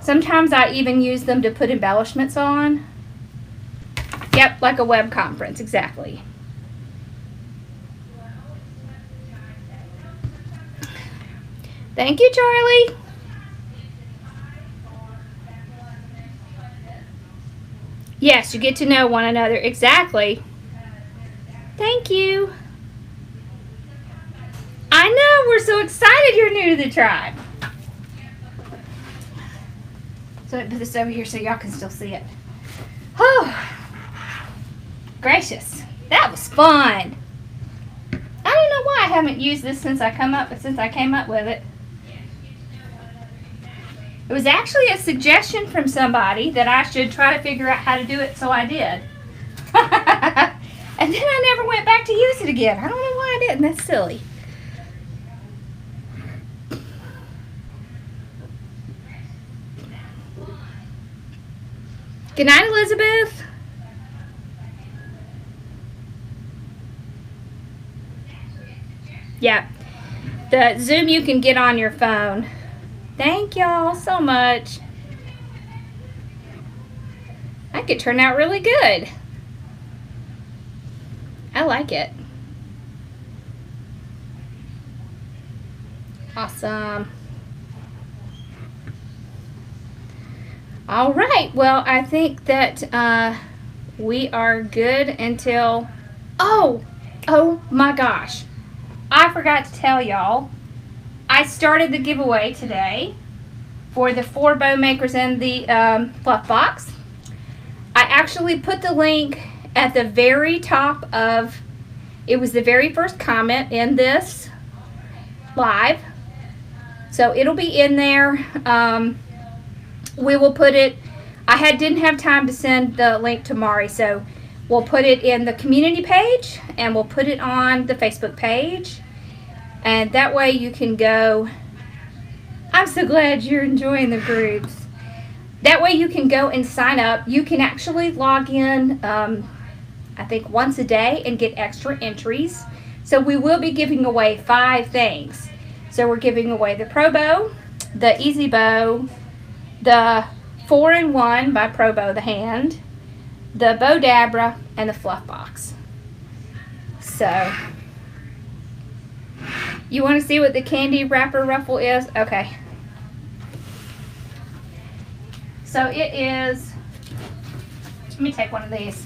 Sometimes I even use them to put embellishments on. Yep, like a web conference, exactly. Thank you, Charlie. Yes, you get to know one another. Exactly. Thank you. I know, we're so excited you're new to the tribe. So I put this over here so y'all can still see it. Oh, gracious. That was fun. I don't know why I haven't used this since I came up with it. It was actually a suggestion from somebody that I should try to figure out how to do it, so I did. And then I never went back to use it again. I don't know why I didn't. That's silly. Good night, Elizabeth. Yeah. The Zoom you can get on your phone. Thank y'all so much. That could turn out really good. I like it. Awesome. All right. Well, I think that we are good until... Oh my gosh. I forgot to tell y'all. I started the giveaway today for the 4 bow makers and the fluff box. I actually put the link at the very top of, it was the very first comment in this live. So it'll be in there. We will put it, didn't have time to send the link to Mari, so we'll put it in the community page and we'll put it on the Facebook page. And that way you can go. I'm so glad you're enjoying the groups. That way you can go and sign up. You can actually log in, I think once a day, and get extra entries. So we will be giving away 5 things. So we're giving away the Pro Bow, the Easy Bow, the 4-in-1 by Pro Bow the hand, the Bow Dabra, and the Fluff Box. So... You want to see what the candy wrapper ruffle is? Okay. So it is, let me take one of these.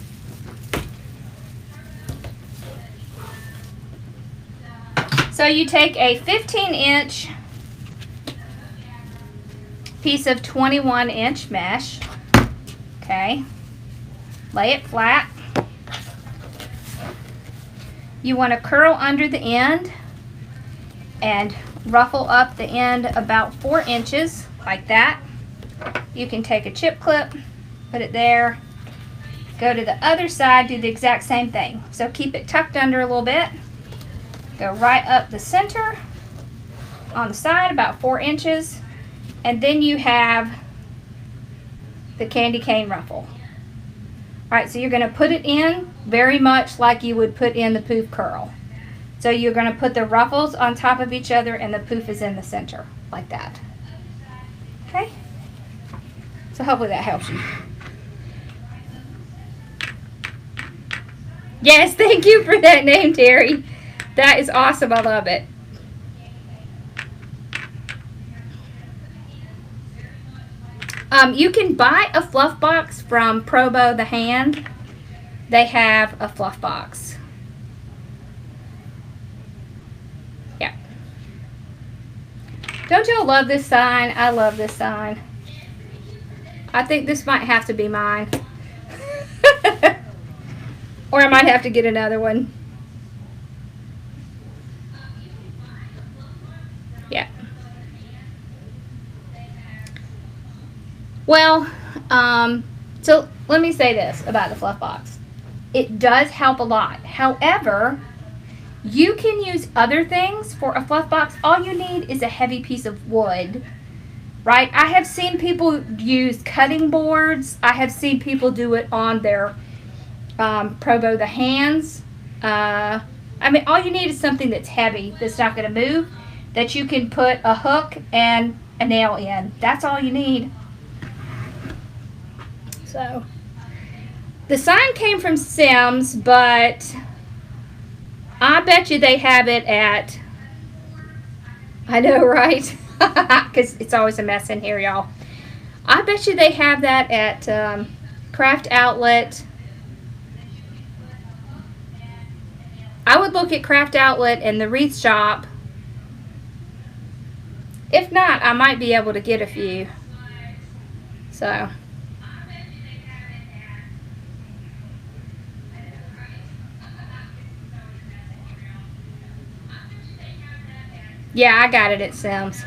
So you take a 15-inch piece of 21-inch mesh. Okay. Lay it flat. You want to curl under the end and ruffle up the end about 4 inches, like that. You can take a chip clip, put it there, go to the other side, do the exact same thing. So keep it tucked under a little bit, go right up the center on the side about 4 inches, and then you have the candy cane ruffle. Alright, so you're going to put it in very much like you would put in the poof curl. So you're going to put the ruffles on top of each other and the poof is in the center, like that. Okay? So hopefully that helps you. Yes, thank you for that name, Terry. That is awesome. I love it. You can buy a fluff box from Pro Bow the hand. They have a fluff box. Yeah. Don't y'all love this sign? I love this sign. I think this might have to be mine. Or I might have to get another one. Yeah. Well, so let me say this about the fluff box. It does help a lot. However, you can use other things for a fluff box. All you need is a heavy piece of wood, right? I have seen people use cutting boards. I have seen people do it on their Pro Bow the hands. I mean, all you need is something that's heavy, that's not going to move, that you can put a hook and a nail in. That's all you need. So, the sign came from Sims, but I bet you they have it at, I know, right? Because it's always a mess in here, y'all. I bet you they have that at Craft Outlet. I would look at Craft Outlet and the Wreath shop. If not, I might be able to get a few. So. Yeah, I got it at Sims.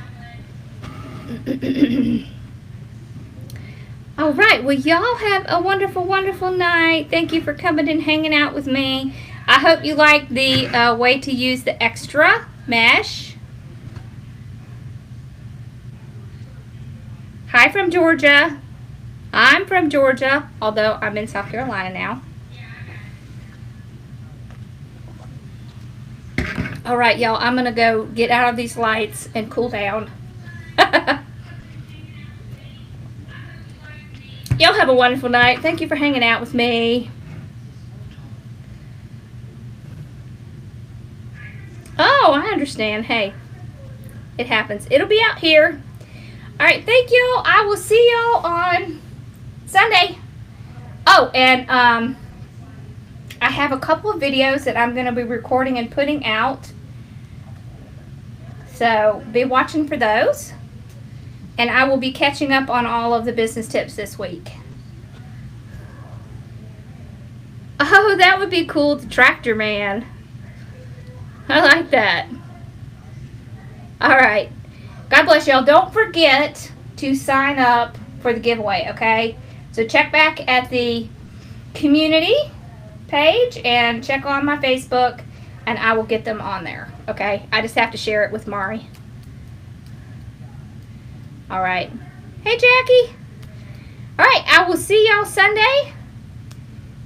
All right. Well, y'all have a wonderful, wonderful night. Thank you for coming and hanging out with me. I hope you like the way to use the extra mesh. Hi from Georgia. I'm from Georgia, although I'm in South Carolina now. All right, y'all, I'm going to go get out of these lights and cool down. Y'all have a wonderful night. Thank you for hanging out with me. Oh, I understand. Hey, it happens. It'll be out here. All right, thank y'all. I will see y'all on Sunday. Oh, and I have a couple of videos that I'm going to be recording and putting out. So be watching for those. And I will be catching up on all of the business tips this week. Oh, that would be cool, the tractor man. I like that. All right. God bless y'all. Don't forget to sign up for the giveaway, okay? So check back at the community page and check on my Facebook, and I will get them on there, okay? I just have to share it with Mari. All right. Hey, Jackie. All right, I will see y'all Sunday.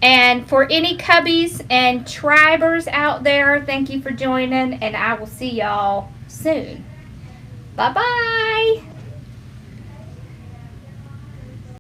And for any cubbies and tribers out there, thank you for joining, and I will see y'all soon. Bye-bye.